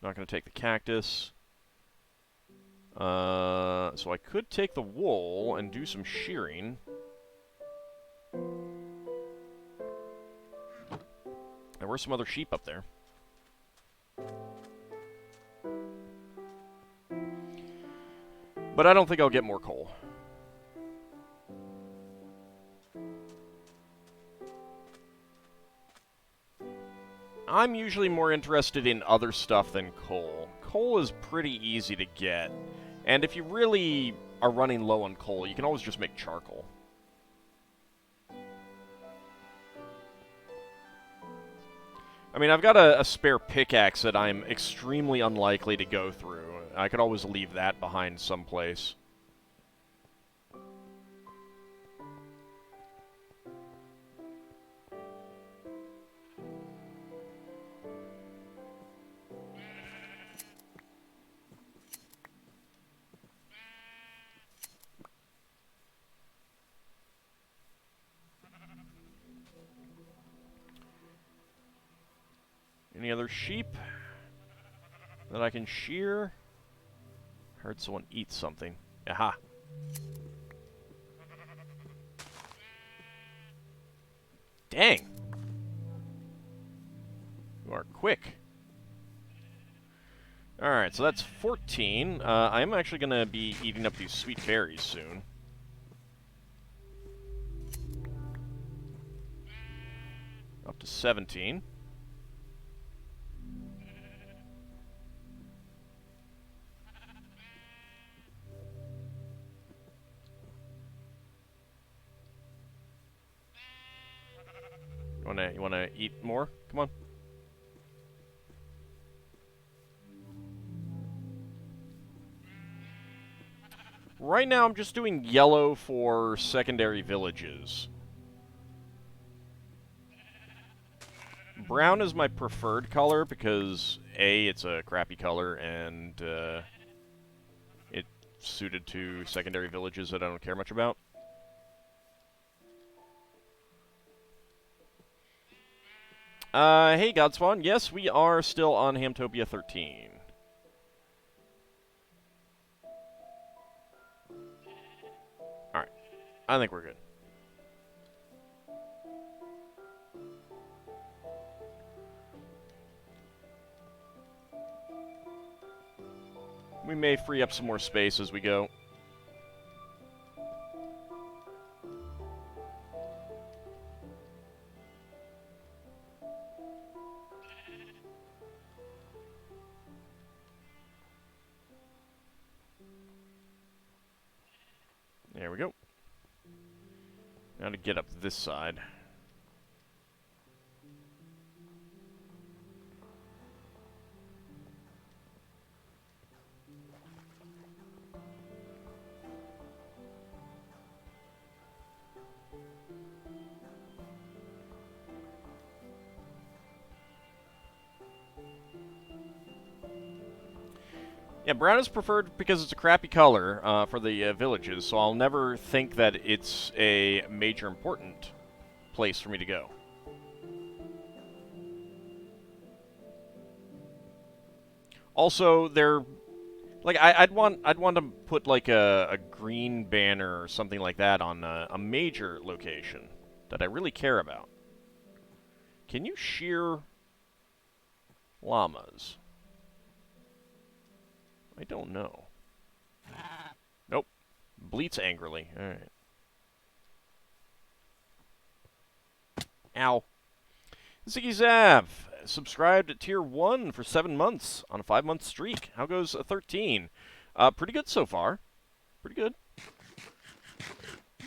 Not going to take the cactus. So I could take the wool and do some shearing. There were some other sheep up there. But I don't think I'll get more coal. I'm usually more interested in other stuff than coal. Coal is pretty easy to get. And if you really are running low on coal, you can always just make charcoal. I mean, I've got a spare pickaxe that I'm extremely unlikely to go through. I could always leave that behind someplace. Any other sheep that I can shear? Heard someone eat something. Aha. Dang. You are quick. Alright, so that's 14. I am actually going to be eating up these sweet berries soon. Up to 17. You wanna eat more? Come on. Right now, I'm just doing yellow for secondary villages. Brown is my preferred color because, A, it's a crappy color, and it's suited to secondary villages that I don't care much about. Hey, Godspawn. Yes, we are still on Hamtopia 13. Alright. I think we're good. We may free up some more space as we go. Now to get up this side. Yeah, brown is preferred because it's a crappy color for the villages, so I'll never think that it's a major important place for me to go. Also, they're like I'd want to put like a green banner or something like that on a major location that I really care about. Can you shear llamas? I don't know. Nope. Bleats angrily. All right. Ow. Ziggy Zav subscribed at tier 1 for 7 months on a 5-month streak. How goes 13? Pretty good so far. Pretty good.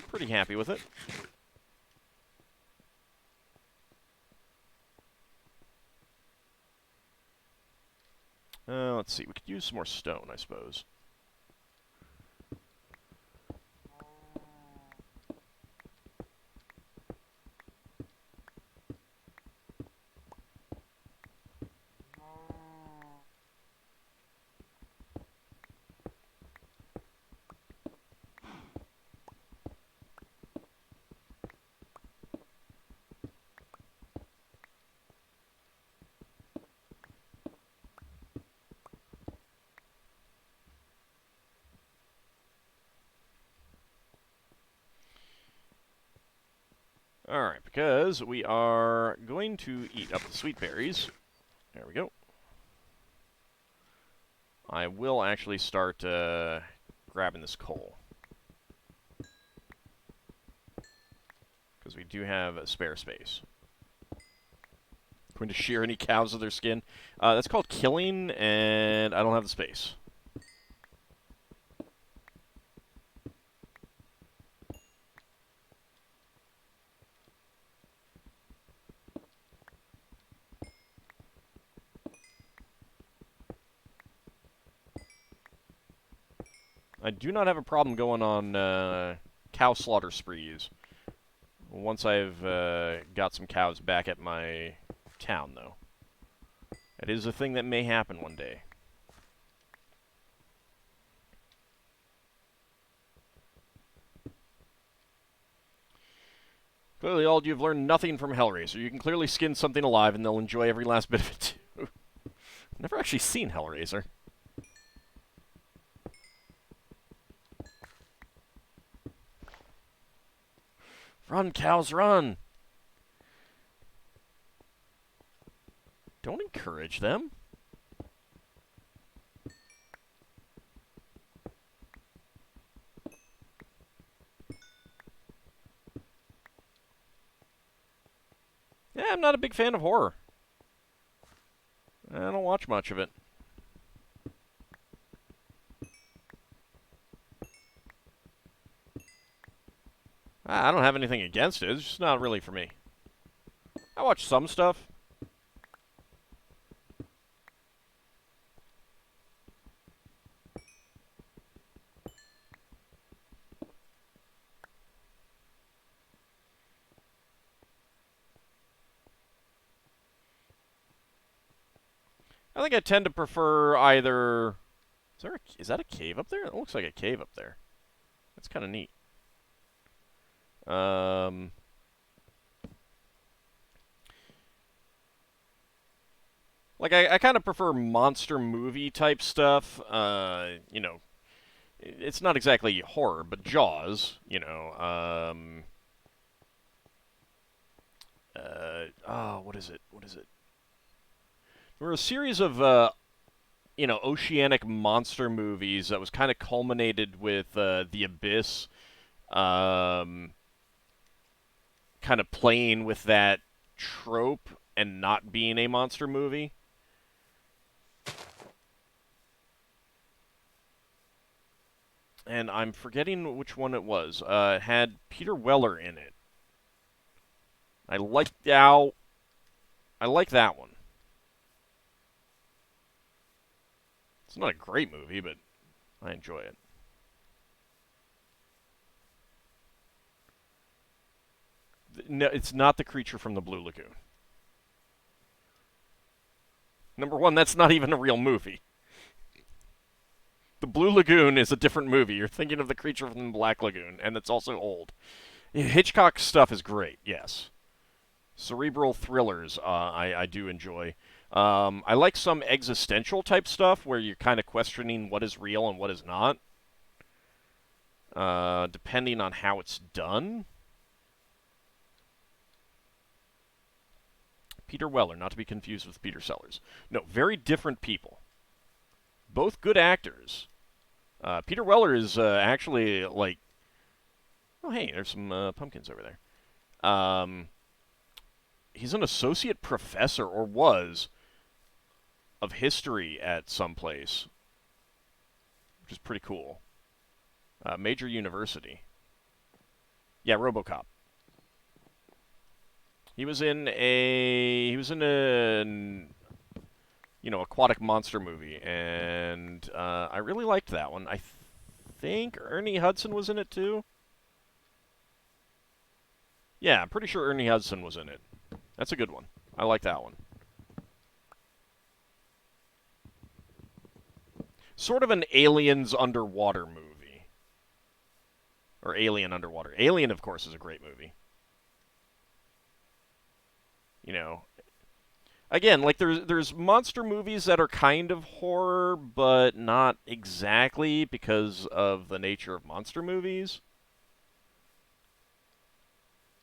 Pretty happy with it. Let's see. We could use some more stone, I suppose. Alright, because we are going to eat up the sweet berries. There we go. I will actually start grabbing this coal. Because we do have a spare space. Going to shear any cows of their skin. That's called killing, and I don't have the space. I do not have a problem going on cow slaughter sprees. Once I've got some cows back at my town, though. It is a thing that may happen one day. Clearly, all you've learned nothing from Hellraiser. You can clearly skin something alive, and they'll enjoy every last bit of it, too. Never actually seen Hellraiser. Run, cows, run! Don't encourage them. Yeah, I'm not a big fan of horror. I don't watch much of it. I don't have anything against it. It's just not really for me. I watch some stuff. I think I tend to prefer either... Is that a cave up there? It looks like a cave up there. That's kind of neat. Like, I kind of prefer monster movie type stuff. You know, it's not exactly horror, but Jaws, you know. Oh, what is it? What is it? There were a series of, you know, oceanic monster movies that was kind of culminated with The Abyss, kind of playing with that trope and not being a monster movie. And I'm forgetting which one it was. It had Peter Weller in it. I like now. I like that one. It's not a great movie, but I enjoy it. No, it's not The Creature from the Blue Lagoon. Number one, that's not even a real movie. The Blue Lagoon is a different movie. You're thinking of The Creature from the Black Lagoon, and it's also old. Hitchcock's stuff is great, yes. Cerebral thrillers, I do enjoy. I like some existential type stuff where you're kind of questioning what is real and what is not, depending on how it's done. Peter Weller, not to be confused with Peter Sellers. No, very different people. Both good actors. Peter Weller is actually like, oh hey, there's some pumpkins over there. He's an associate professor, or was, of history at some place, which is pretty cool. Major university. Yeah, RoboCop. He was in a aquatic monster movie, and I really liked that one. I think Ernie Hudson was in it too. Yeah, I'm pretty sure Ernie Hudson was in it. That's a good one. I like that one. Sort of an aliens underwater movie. Or Alien underwater. Alien, of course, is a great movie. You know, again, like there's monster movies that are kind of horror, but not exactly because of the nature of monster movies.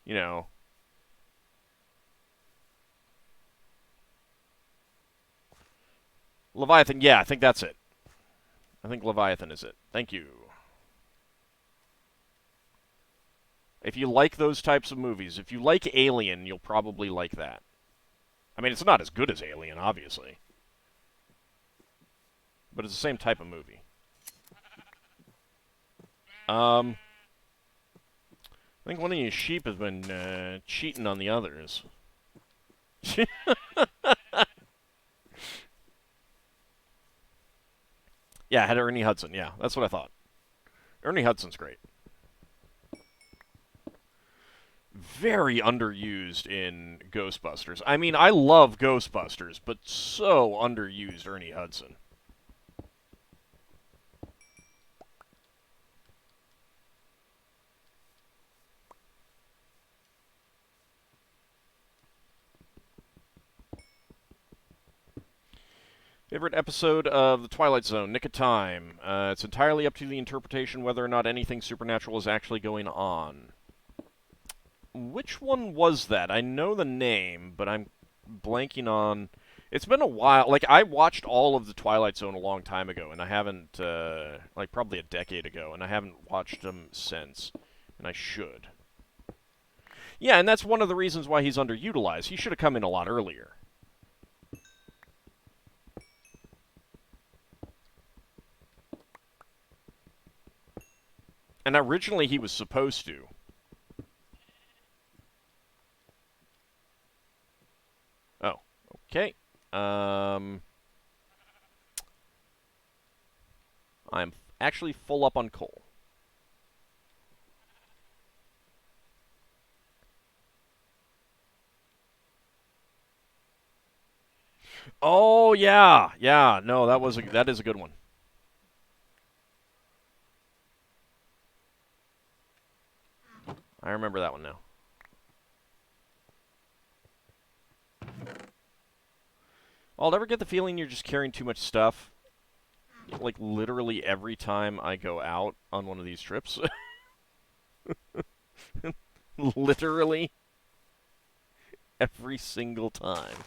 You know, Leviathan. Yeah, I think that's it. I think Leviathan is it. Thank you. If you like those types of movies, if you like Alien, you'll probably like that. I mean, it's not as good as Alien, obviously, but it's the same type of movie. I think one of you sheep has been cheating on the others. Yeah, I had Ernie Hudson. Yeah, that's what I thought. Ernie Hudson's great. Very underused in Ghostbusters. I mean, I love Ghostbusters, but so underused Ernie Hudson. Favorite episode of The Twilight Zone, Nick of Time. It's entirely up to the interpretation whether or not anything supernatural is actually going on. Which one was that? I know the name, but I'm blanking on. It's been a while. Like, I watched all of The Twilight Zone a long time ago, and I haven't, like, probably a decade ago, and I haven't watched them since. And I should. Yeah, and that's one of the reasons why he's underutilized. He should have come in a lot earlier. And originally he was supposed to. Oh, okay. I'm actually full up on coal. Oh yeah, yeah. No, that is a good one. I remember that one now. I'll never get the feeling you're just carrying too much stuff. Like literally every time I go out on one of these trips. Literally every single time.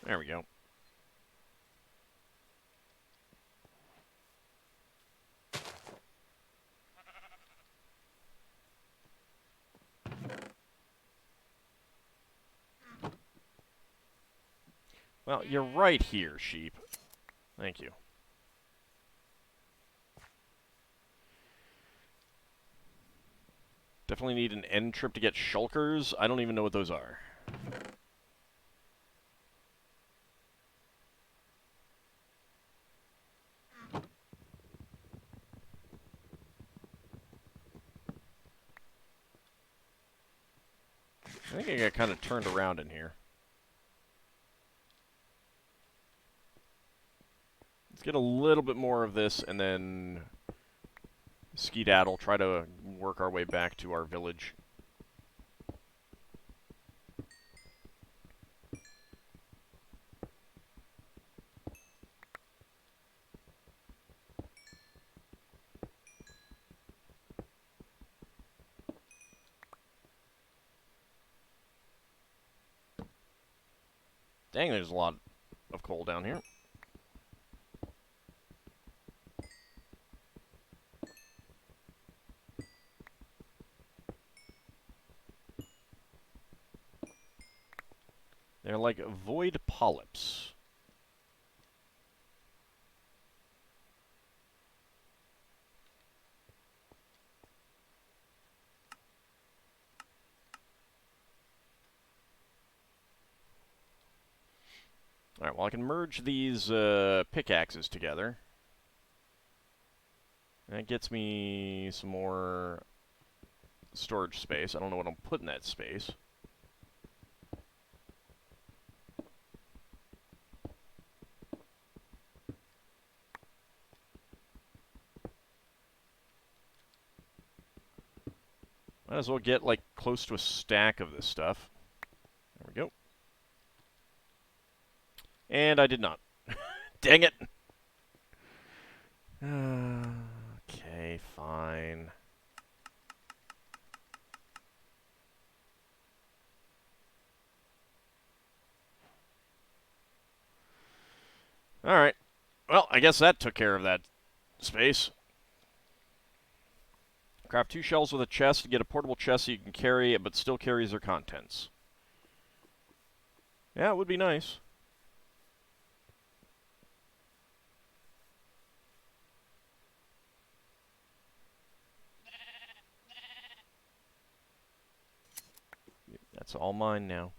There we go. Well, you're right here, sheep. Thank you. Definitely need an end trip to get shulkers. I don't even know what those are. I think I got kind of turned around in here. Let's get a little bit more of this and then skedaddle, try to work our way back to our village. Dang, there's a lot of coal down here. They're like void polyps. Alright, well I can merge these pickaxes together. That gets me some more storage space. I don't know what I'm putting in that space. Might as well get, like, close to a stack of this stuff. There we go. And I did not. Dang it! Okay, fine. Alright. Well, I guess that took care of that space. Craft 2 shells with a chest to get a portable chest so you can carry it, but still carries their contents. Yeah, it would be nice. That's all mine now.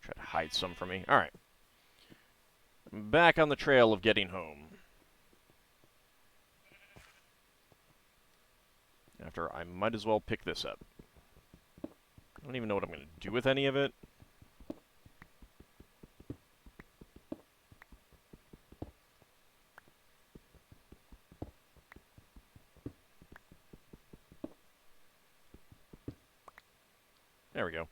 Try to hide some from me. Alright. I'm back on the trail of getting home. After I might as well pick this up. I don't even know what I'm going to do with any of it. There we go.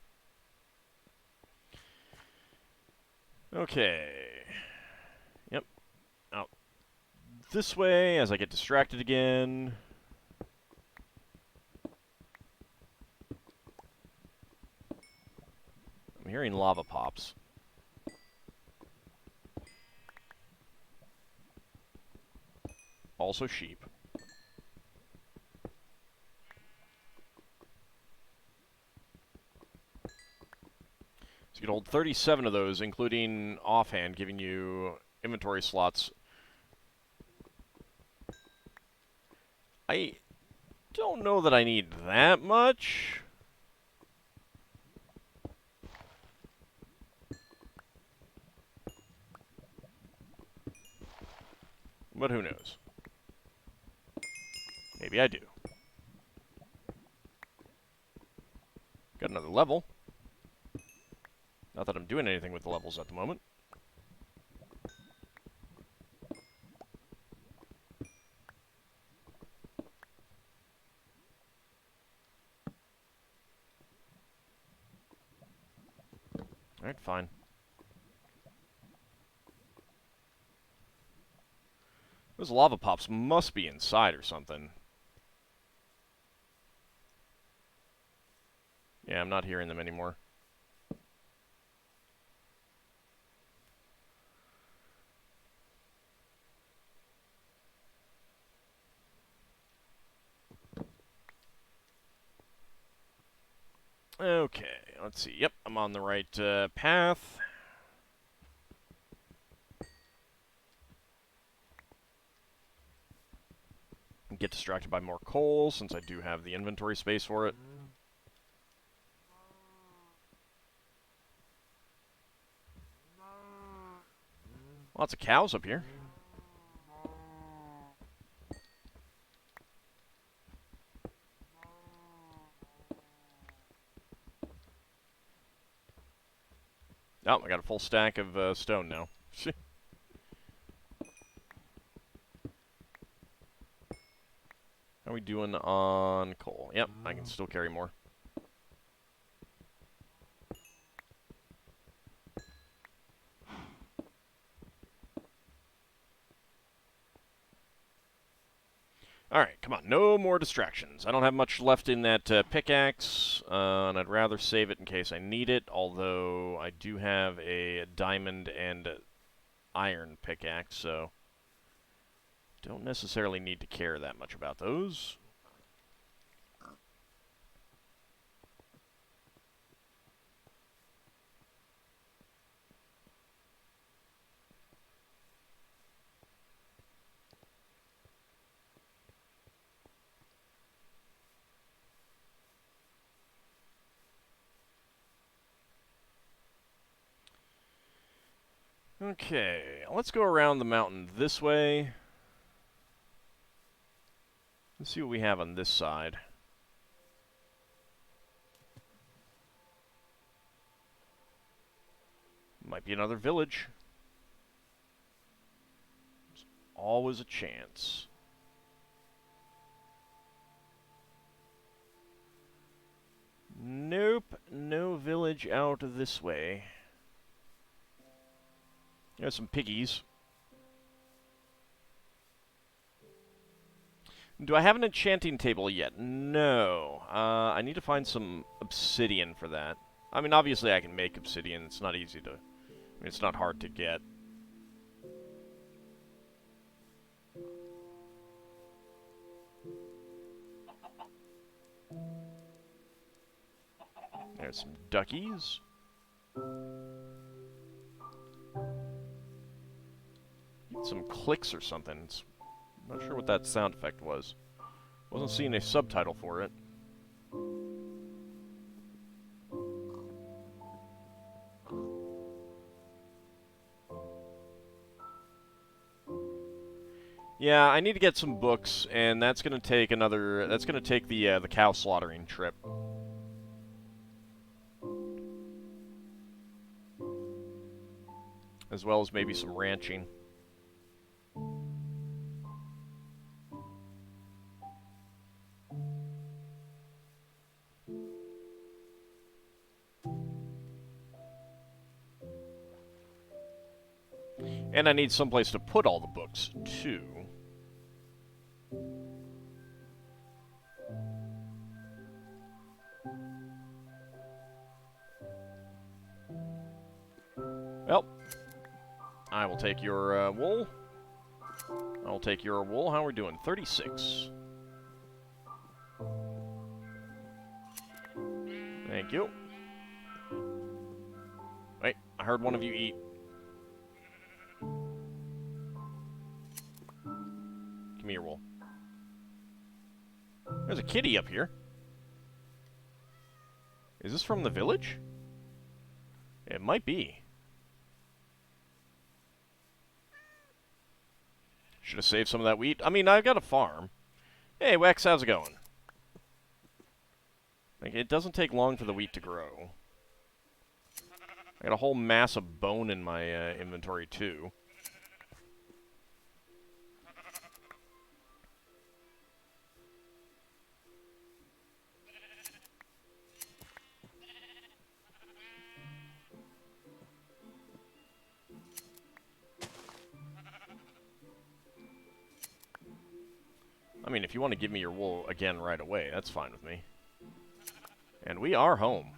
Okay. Yep. Out this way as I get distracted again. I'm hearing lava pops. Also sheep. So you can hold 37 of those, including offhand, giving you inventory slots. I don't know that I need that much. But who knows? Maybe I do. Got another level. Not that I'm doing anything with the levels at the moment. Alright, fine. Those lava pops must be inside or something. Yeah, I'm not hearing them anymore. Okay, let's see. Yep, I'm on the right path. Get distracted by more coal, since I do have the inventory space for it. Lots of cows up here. Oh, I got a full stack of stone now. How are we doing on coal? Yep, I can still carry more. Alright, come on. No more distractions. I don't have much left in that pickaxe, and I'd rather save it in case I need it, although I do have a diamond and iron pickaxe, so don't necessarily need to care that much about those. Okay, let's go around the mountain this way. Let's see what we have on this side. Might be another village. There's always a chance. Nope, no village out this way. There's some piggies. Do I have an enchanting table yet? No. I need to find some obsidian for that. I mean, obviously I can make obsidian. It's not easy to... I mean, it's not hard to get. There's some duckies. Some clicks or something. I'm not sure what that sound effect was. Wasn't seeing a subtitle for it. Yeah, I need to get some books, and that's gonna take another. That's gonna take the cow slaughtering trip. As well as maybe some ranching. And I need someplace to put all the books, too. Well, I will take your wool. I'll take your wool. How are we doing? 36. Thank you. Wait, I heard one of you eat. Give me your wool. There's a kitty up here. Is this from the village? It might be. Should have saved some of that wheat. I mean, I've got a farm. Hey, Wex, how's it going? Like, it doesn't take long for the wheat to grow. I got a whole mass of bone in my inventory, too. I mean, if you want to give me your wool again right away, that's fine with me. And we are home.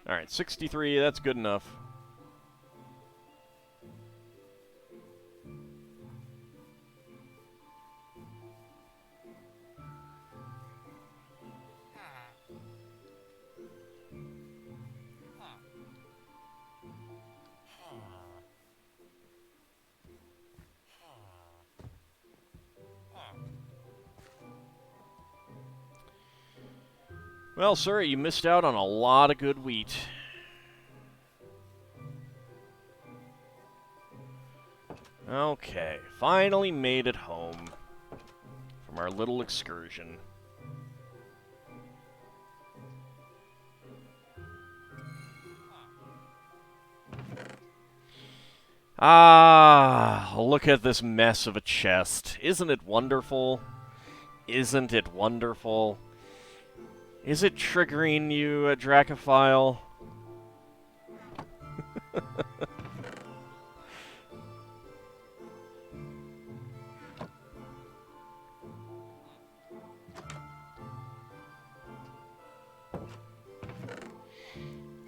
Alright, 63, that's good enough. Well, sir, you missed out on a lot of good wheat. Okay, finally made it home from our little excursion. Ah, look at this mess of a chest. Isn't it wonderful? Isn't it wonderful? Is it triggering you, Dracophile?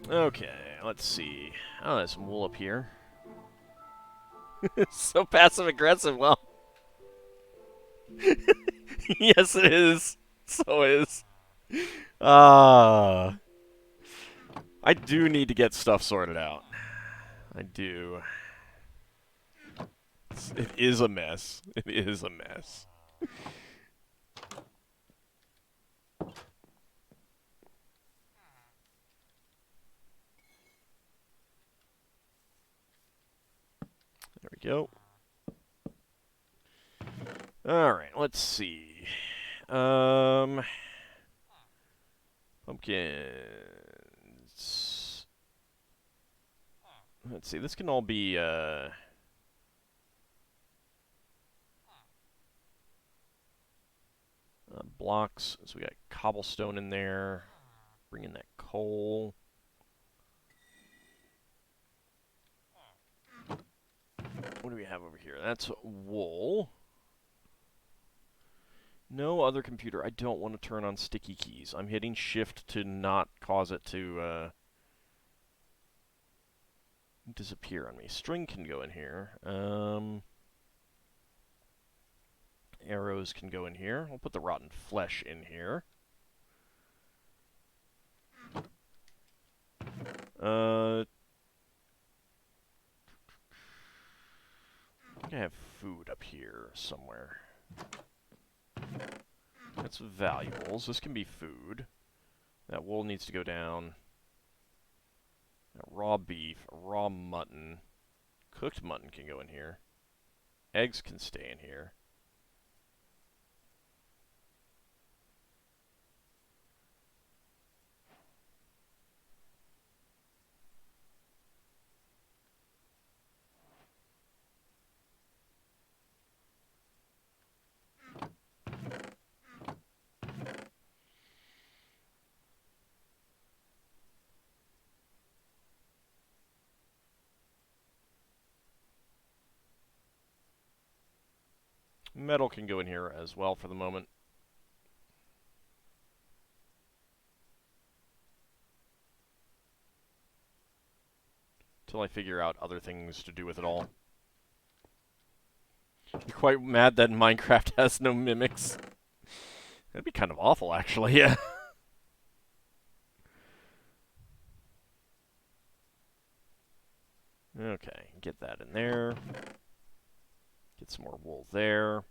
Okay, let's see. Oh, there's some wool up here. So passive-aggressive, well. Yes, it is. So is. Ah. I do need to get stuff sorted out. I do. It is a mess. It is a mess. There we go. Alright, let's see. Pumpkins. Let's see, this can all be, blocks. So we got cobblestone in there. Bring in that coal. What do we have over here? That's wool. No other computer. I don't want to turn on sticky keys. I'm hitting shift to not cause it to disappear on me. String can go in here. Arrows can go in here. I'll put the rotten flesh in here. I think I have food up here somewhere. That's valuables. This can be food. That wool needs to go down. Raw beef, raw mutton. Cooked mutton can go in here. Eggs can stay in here. Metal can go in here as well for the moment. Until I figure out other things to do with it all. You're quite mad that Minecraft has no mimics. That'd be kind of awful, actually, yeah. Okay, get that in there. Get some more wool there.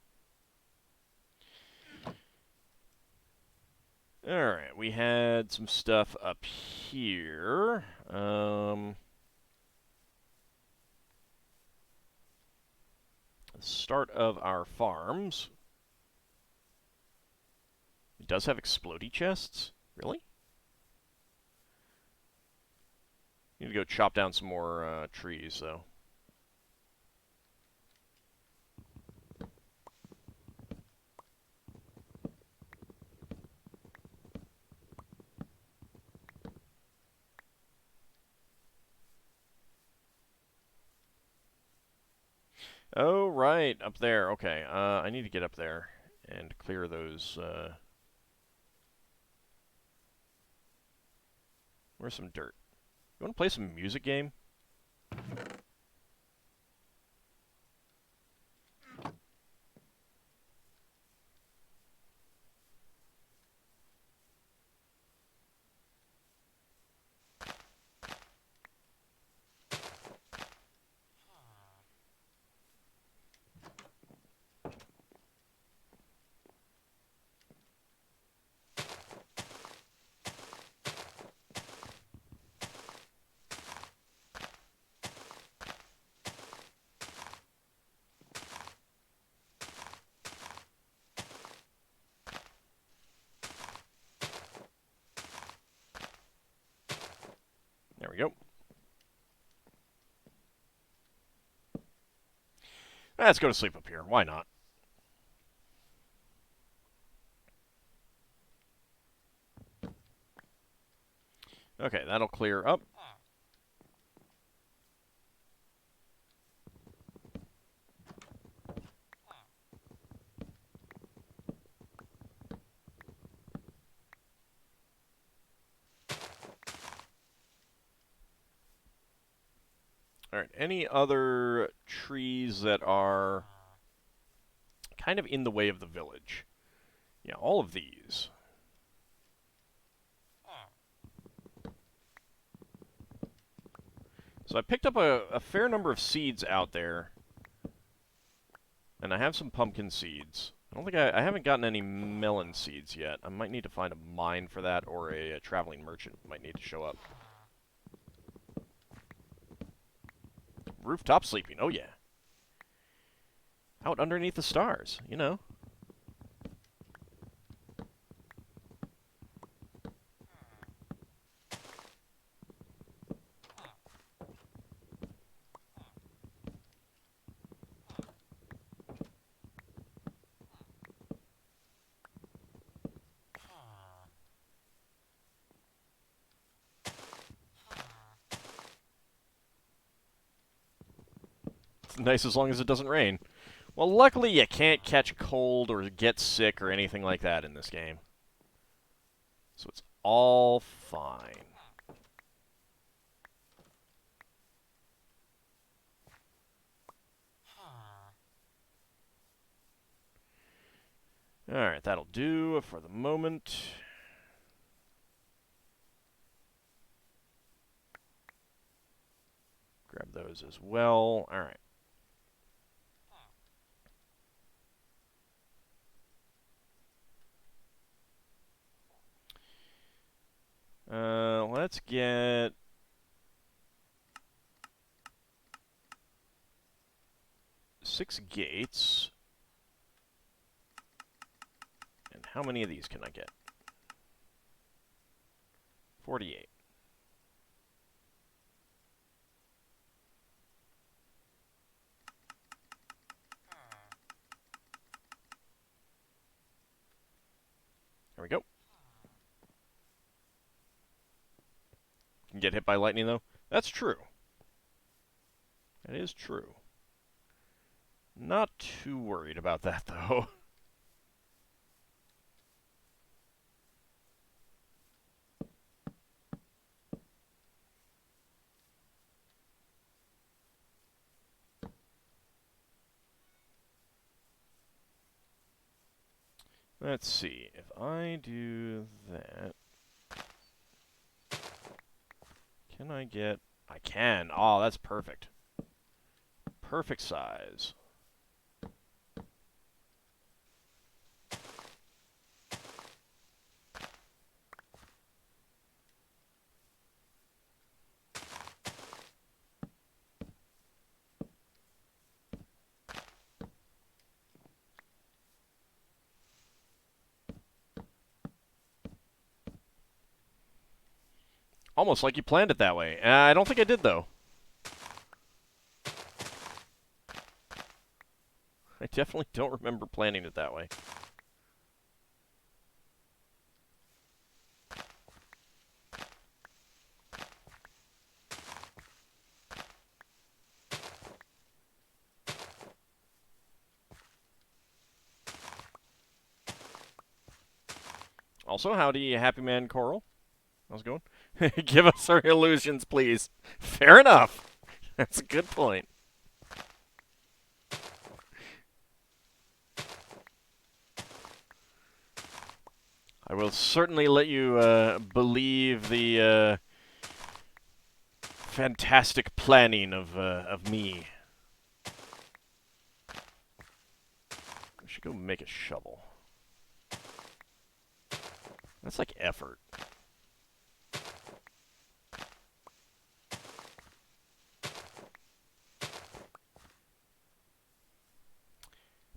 Alright, we had some stuff up here. The start of our farms. It does have explodey chests? Really? Need to go chop down some more trees, though. Oh, right, up there. Okay, I need to get up there and clear those, Where's some dirt? You want to play some music game? Let's go to sleep up here. Why not? Okay, that'll clear up. Alright, any other trees that are kind of in the way of the village? Yeah, all of these. So I picked up a fair number of seeds out there. And I have some pumpkin seeds. I don't think I haven't gotten any melon seeds yet. I might need to find a mine for that, or a traveling merchant might need to show up. Rooftop sleeping, oh yeah. Out underneath the stars, you know. It's nice as long as it doesn't rain. Well, luckily you can't catch a cold or get sick or anything like that in this game. So it's all fine. Alright, that'll do for the moment. Grab those as well. Alright. Let's get 6 gates. And how many of these can I get? 48. There we go. Can get hit by lightning, though? That's true. That is true. Not too worried about that, though. Let's see. If I do that... Can I get... I can. Oh, that's perfect. Perfect size. Almost like you planned it that way. I don't think I did, though. I definitely don't remember planning it that way. Also, howdy, Happy Man Coral. How's it going? Give us our illusions, please. Fair enough. That's a good point. I will certainly let you believe the fantastic planning of me. I should go make a shovel. That's like effort.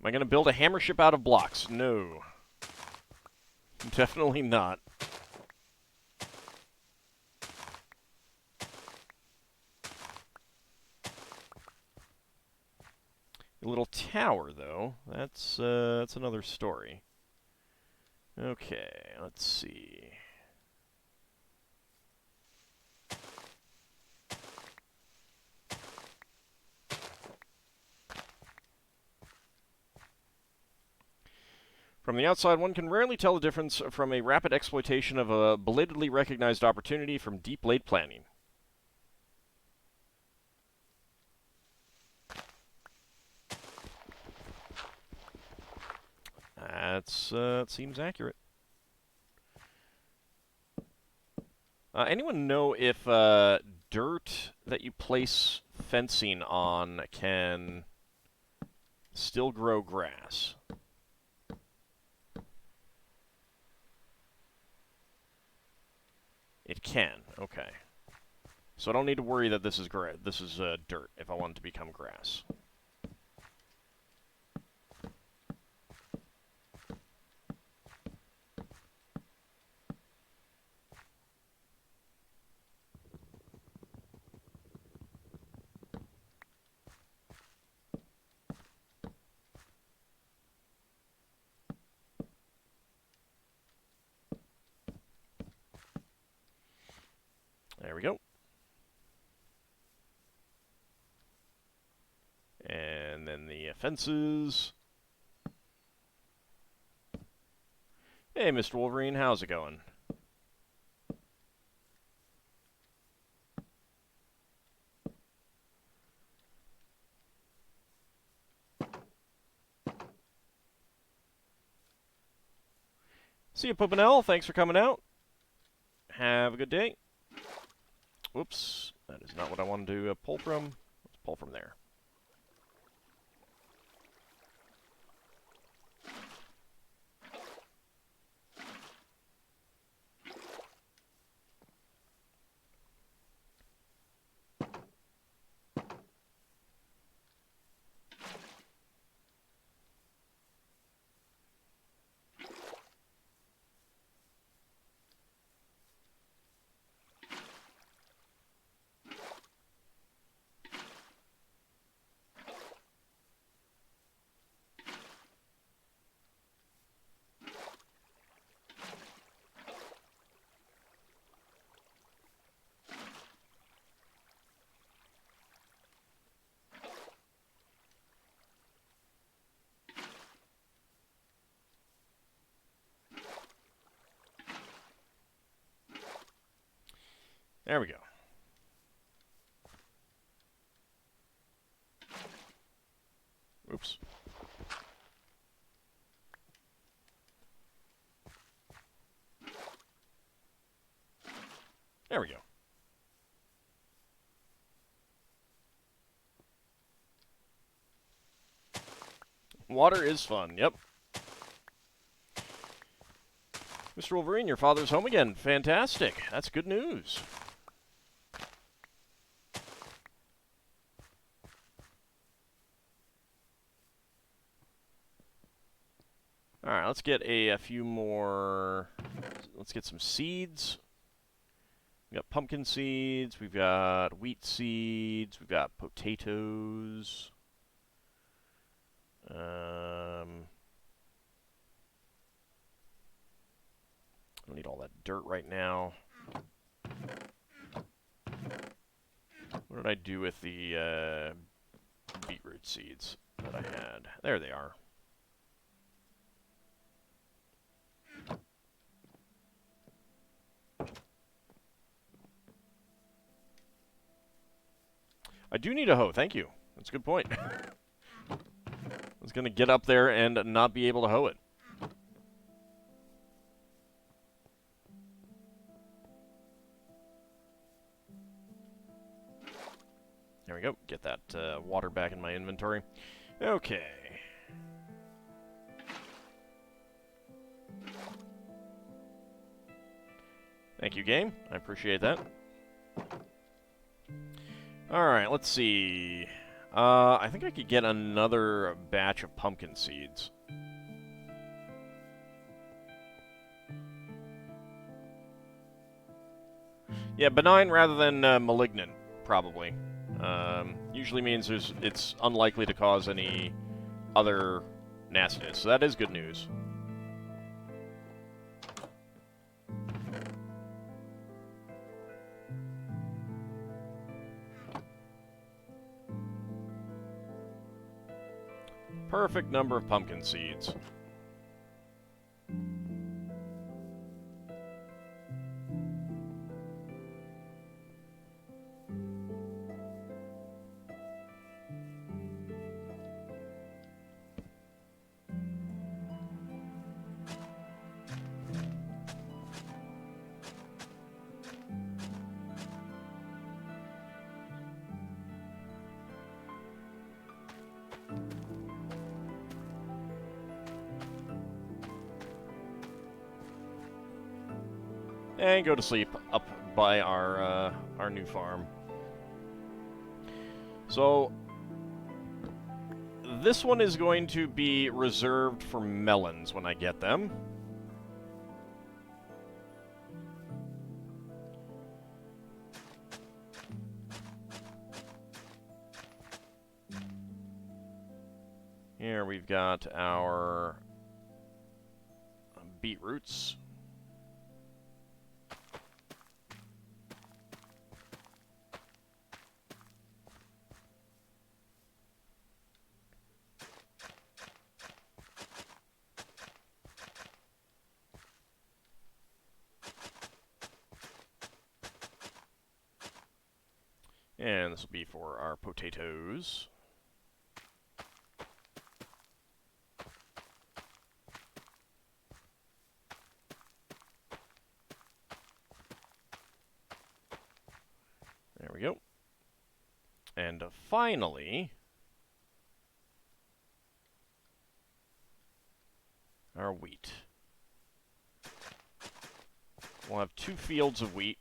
Am I going to build a hammer ship out of blocks? No. Definitely not. The little tower, though, that's another story. Okay, let's see. From the outside, one can rarely tell the difference from a rapid exploitation of a belatedly recognized opportunity from deep laid planning. That seems accurate. Anyone know if dirt that you place fencing on can still grow grass? It can. Okay. So I don't need to worry that this is dirt if I want it to become grass. There we go. And then the fences. Hey, Mr. Wolverine, how's it going? See you, Pumpinel. Thanks for coming out. Have a good day. Whoops. That is not what I wanted to pull from. Let's pull from there. There we go. Oops. There we go. Water is fun, yep. Mr. Wolverine, your father's home again. Fantastic. That's good news. Alright, let's get a few more... Let's get some seeds. We've got pumpkin seeds, we've got wheat seeds, we've got potatoes. I don't need all that dirt right now. What did I do with the beetroot seeds that I had? There they are. I do need a hoe, thank you. That's a good point. I was going to get up there and not be able to hoe it. There we go. Get that water back in my inventory. Okay. Thank you, game. I appreciate that. Alright, let's see. I think I could get another batch of pumpkin seeds. Yeah, benign rather than malignant, probably. Usually means it's unlikely to cause any other nastiness, so that is good news. Perfect number of pumpkin seeds. And go to sleep up by our new farm. So this one is going to be reserved for melons when I get them. Here we've got our beetroots. And this will be for our potatoes. There we go. And finally, our wheat. We'll have 2 fields of wheat.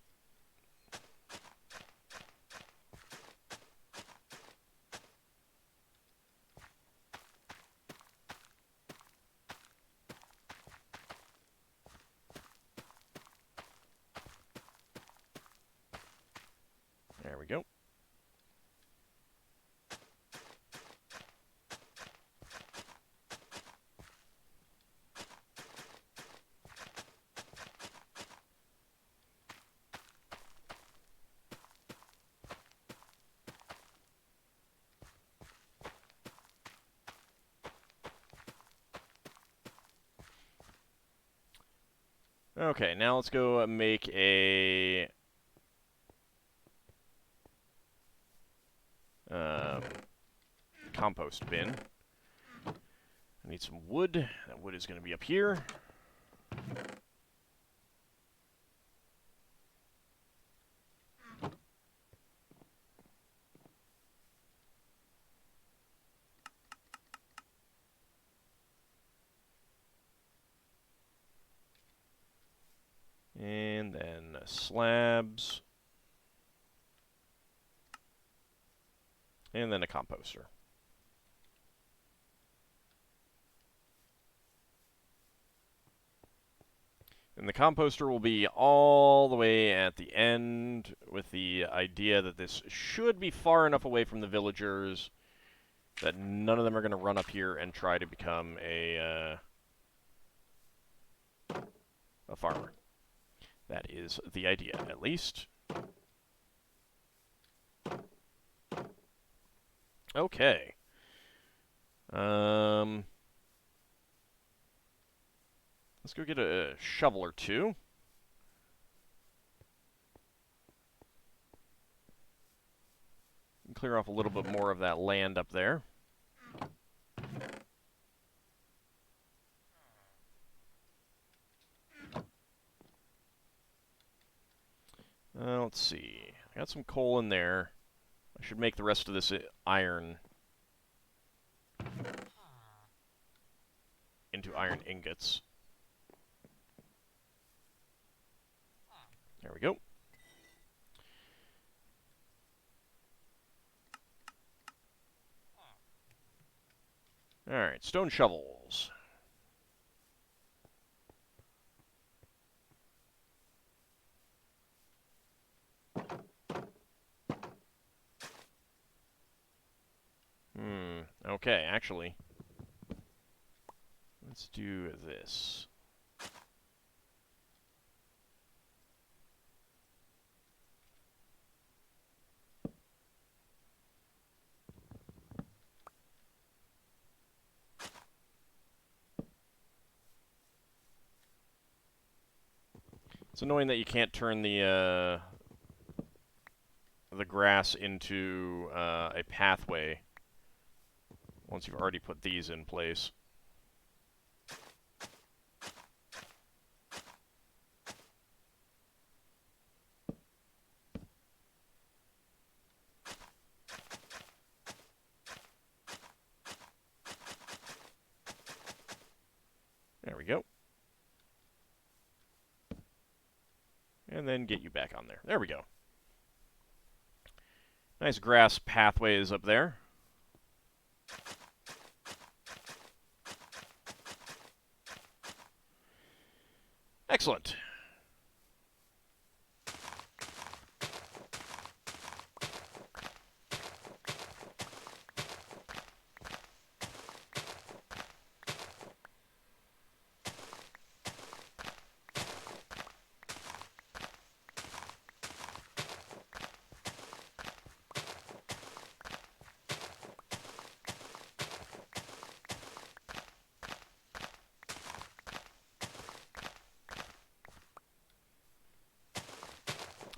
There we go. Okay, now let's go make a compost bin. I need some wood. That wood is going to be up here. And then slabs. And then a composter. And the composter will be all the way at the end, with the idea that this should be far enough away from the villagers that none of them are going to run up here and try to become a farmer. That is the idea, at least. Okay. Let's go get a shovel or two. And clear off a little bit more of that land up there. Let's see. I got some coal in there. I should make the rest of this iron into iron ingots. There we go. Alright, stone shovels. Okay, actually, let's do this. It's annoying that you can't turn the grass into a pathway once you've already put these in place. There we go. And then get you back on there. There we go. Nice grass pathways up there. Excellent.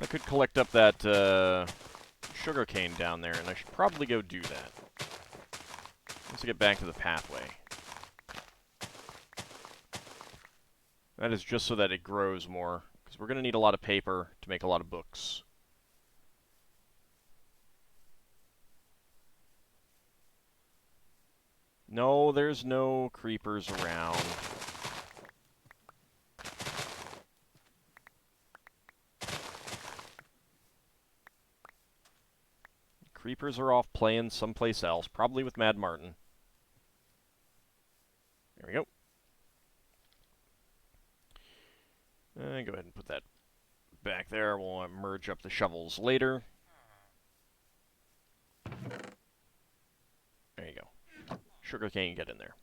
I could collect up that sugar cane down there, and I should probably go do that. Once I get back to the pathway. That is just so that it grows more, because we're going to need a lot of paper to make a lot of books. No, there's no creepers around. Creepers are off playing someplace else, probably with Mad Martin. There we go. And go ahead and put that back there. We'll merge up the shovels later. There you go. Sugarcane, get in there.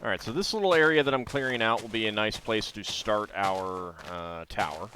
Alright, so this little area that I'm clearing out will be a nice place to start our tower.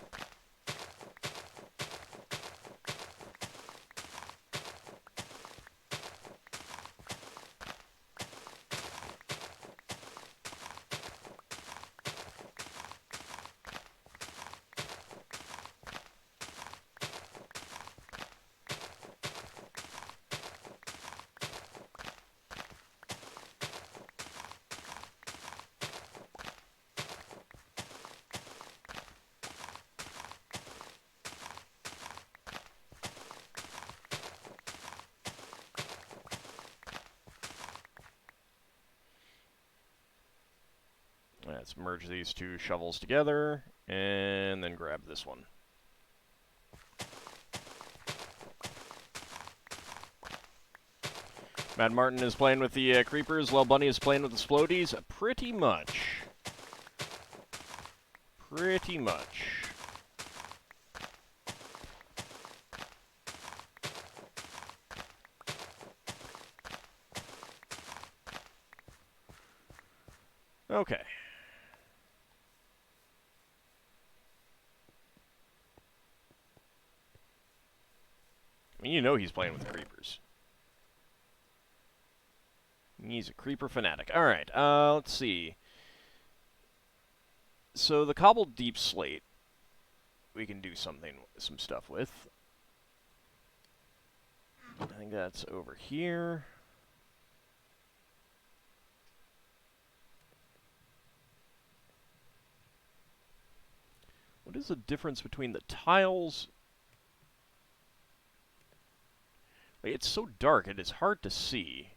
Let's merge these two shovels together, and then grab this one. Mad Martin is playing with the creepers, while Bunny is playing with the splodies. Pretty much. Pretty much. Okay. I mean, you know he's playing with the creepers. He's a creeper fanatic. Alright, let's see. So the cobbled deep slate, we can do some stuff with. I think that's over here. What is the difference between the tiles? Like, it's so dark, it is hard to see.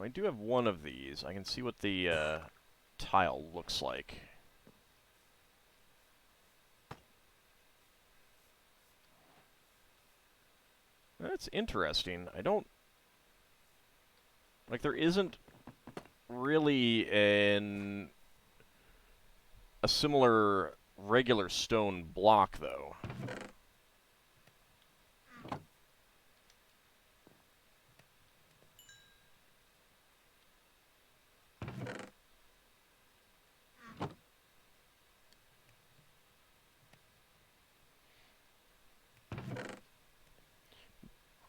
I do have one of these. I can see what the tile looks like. That's interesting. I don't... Like, there isn't really a similar regular stone block, though.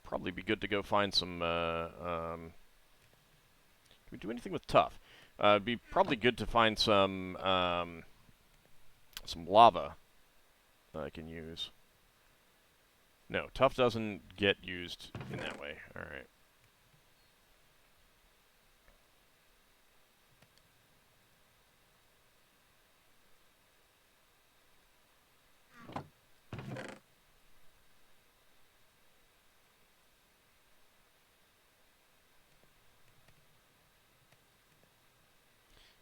Probably be good to go find some, can we do anything with tough? It'd be probably good to find some lava that I can use. No, tough doesn't get used in that way. Alright.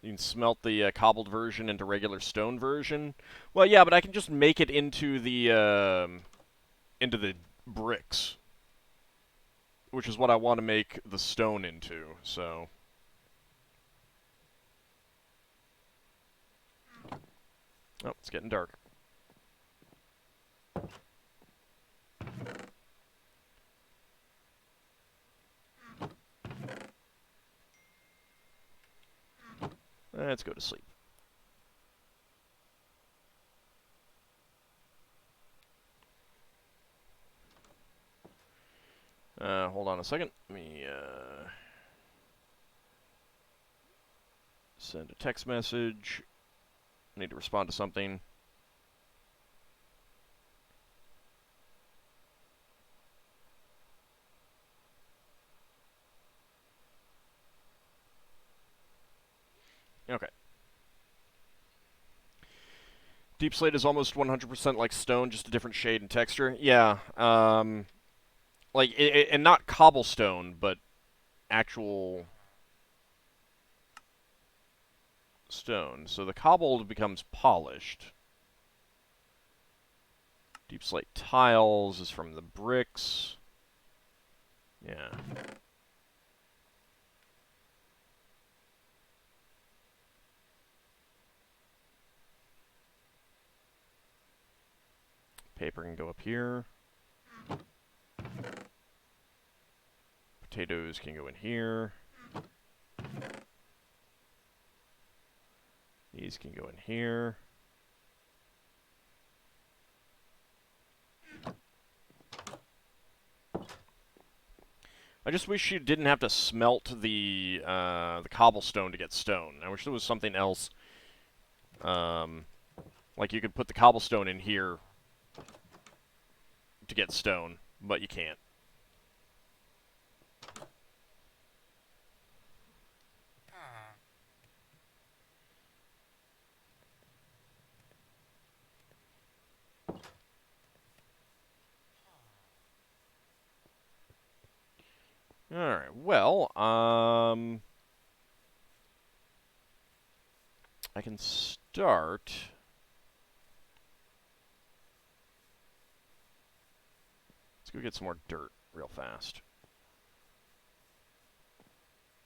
You can smelt the cobbled version into regular stone version. Well, yeah, but I can just make it into the bricks, which is what I want to make the stone into. So, oh, it's getting dark. Let's go to sleep. Hold on a second. Let me send a text message. I need to respond to something. Okay. Deep slate is almost 100% like stone, just a different shade and texture. Yeah. Like, and not cobblestone, but actual stone. So the cobbled becomes polished. Deep slate tiles is from the bricks. Yeah. Paper can go up here. Potatoes can go in here. These can go in here. I just wish you didn't have to smelt the cobblestone to get stone. I wish there was something else. Like you could put the cobblestone in here to get stone, but you can't. Alright, well, I can start. Let's go get some more dirt real fast.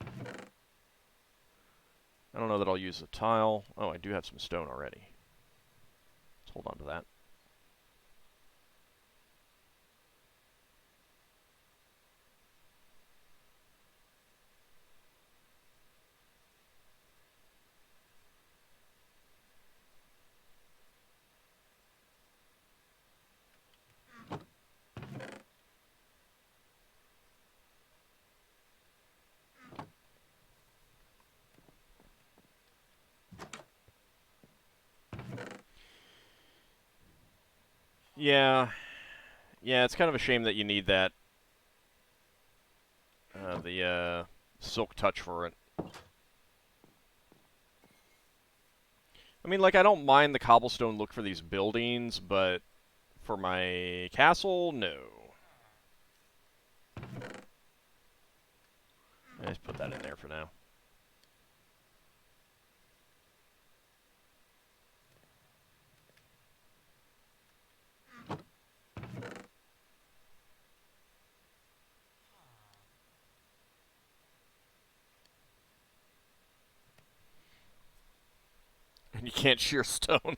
I don't know that I'll use the tile. Oh, I do have some stone already. Let's hold on to that. Yeah. Yeah, it's kind of a shame that you need that. The silk touch for it. I mean, like, I don't mind the cobblestone look for these buildings, but for my castle, no. Let's put that in there for now. And you can't shear stone.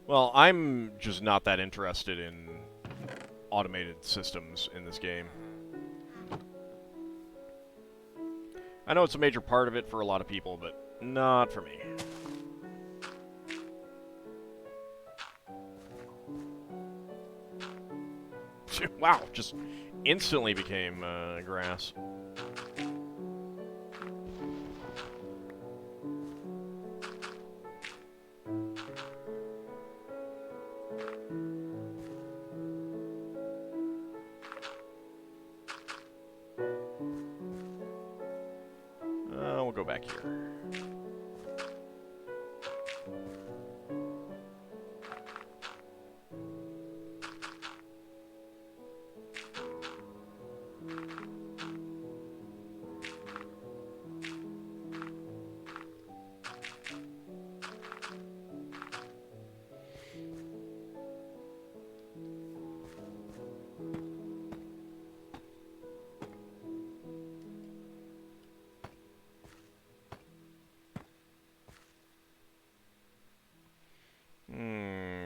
Well, I'm just not that interested in automated systems in this game. I know it's a major part of it for a lot of people, but not for me. Wow, just instantly became grass. We'll go back here.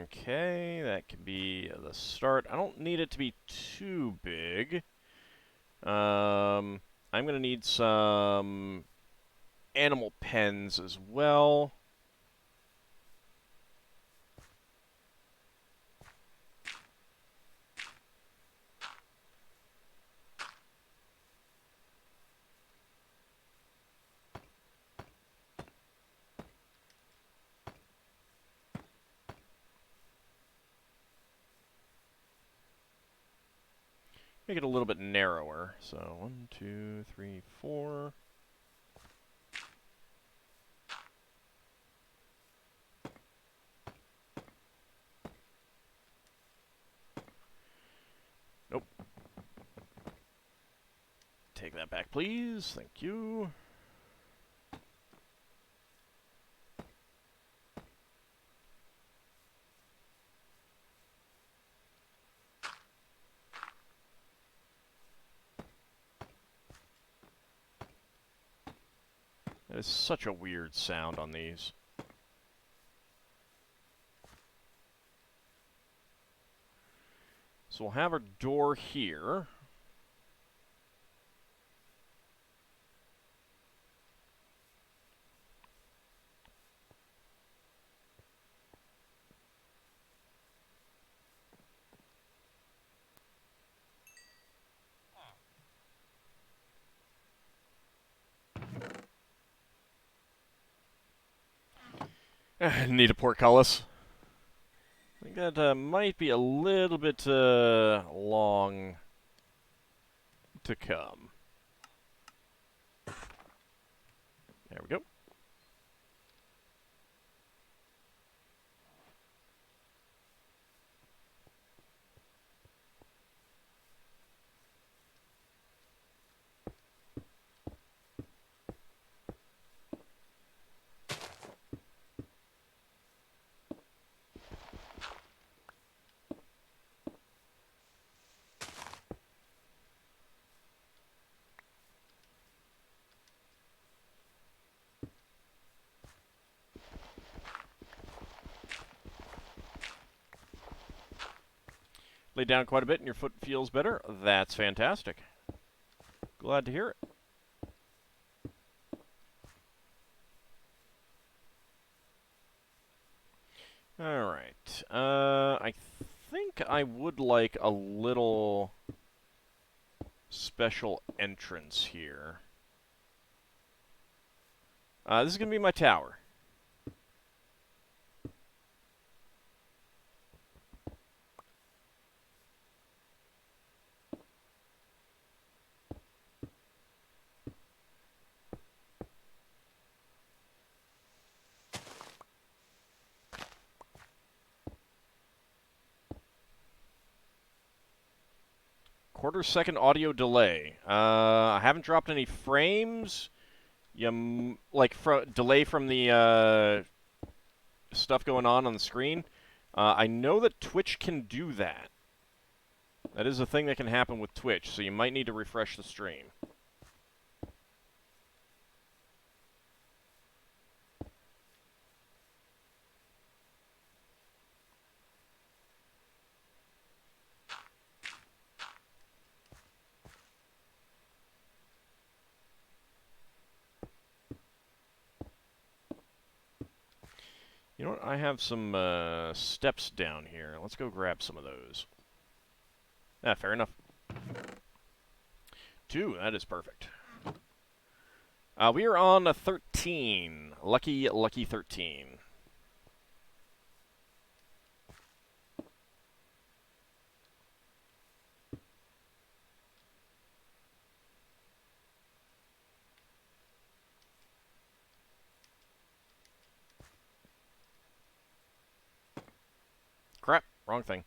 Okay, that can be the start. I don't need it to be too big. I'm going to need some animal pens as well. Make it a little bit narrower. So 1, 2, 3, 4. Nope. Take that back, please. Thank you. That is such a weird sound on these. So we'll have our door here. Need a portcullis. I think that might be a little bit long to come. There we go. Laid down quite a bit and your foot feels better. That's fantastic. Glad to hear it. Alright. I think I would like a little special entrance here. This is going to be my tower. Quarter-second audio delay. I haven't dropped any frames. Like delay from the stuff going on the screen. I know that Twitch can do that. That is a thing that can happen with Twitch, so you might need to refresh the stream. You know what? I have some steps down here. Let's go grab some of those. Ah, fair enough. 2, that is perfect. We are on a 13. Lucky 13. Crap, wrong thing.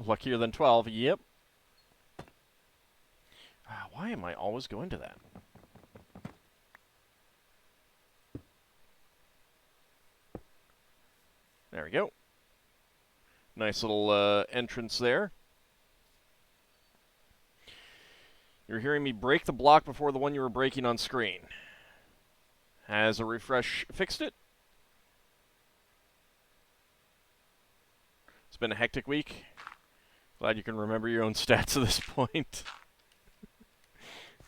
Luckier than 12, yep. Why am I always going to that? There we go. Nice little entrance there. You're hearing me break the block before the one you were breaking on screen. Has a refresh fixed it? It's been a hectic week. Glad you can remember your own stats at this point.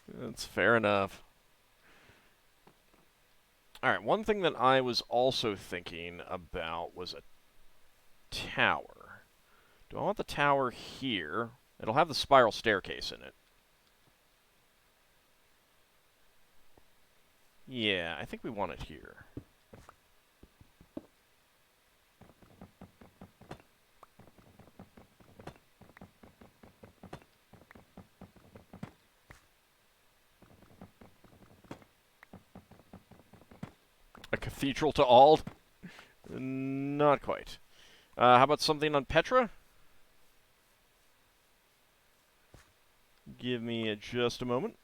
That's fair enough. Alright, one thing that I was also thinking about was a tower. Do I want the tower here? It'll have the spiral staircase in it. Yeah, I think we want it here. A cathedral to Auld? Not quite. How about something on Petra? Give me just a moment.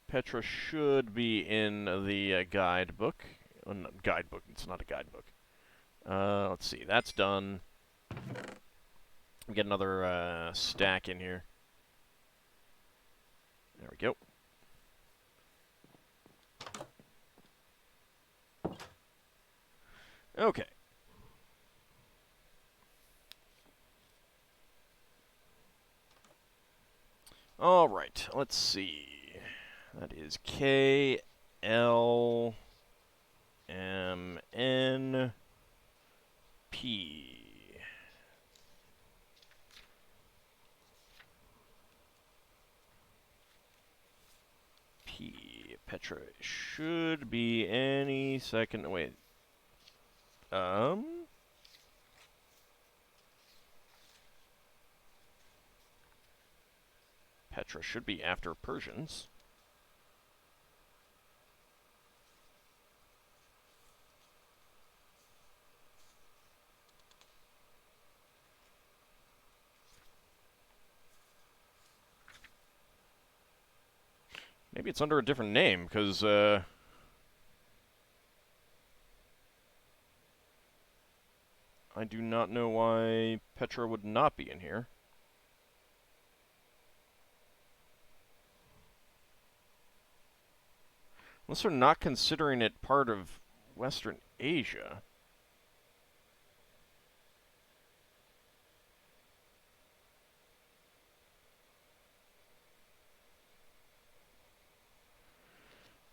Petra should be in the guidebook. Oh, no, guidebook, it's not a guidebook. Let's see, that's done. Get another stack in here. There we go. Okay. All right, let's see. That is K L M N P. Petra should be any second. Wait. Petra should be after Persians. Maybe it's under a different name, because, I do not know why Petra would not be in here. Unless they're not considering it part of Western Asia.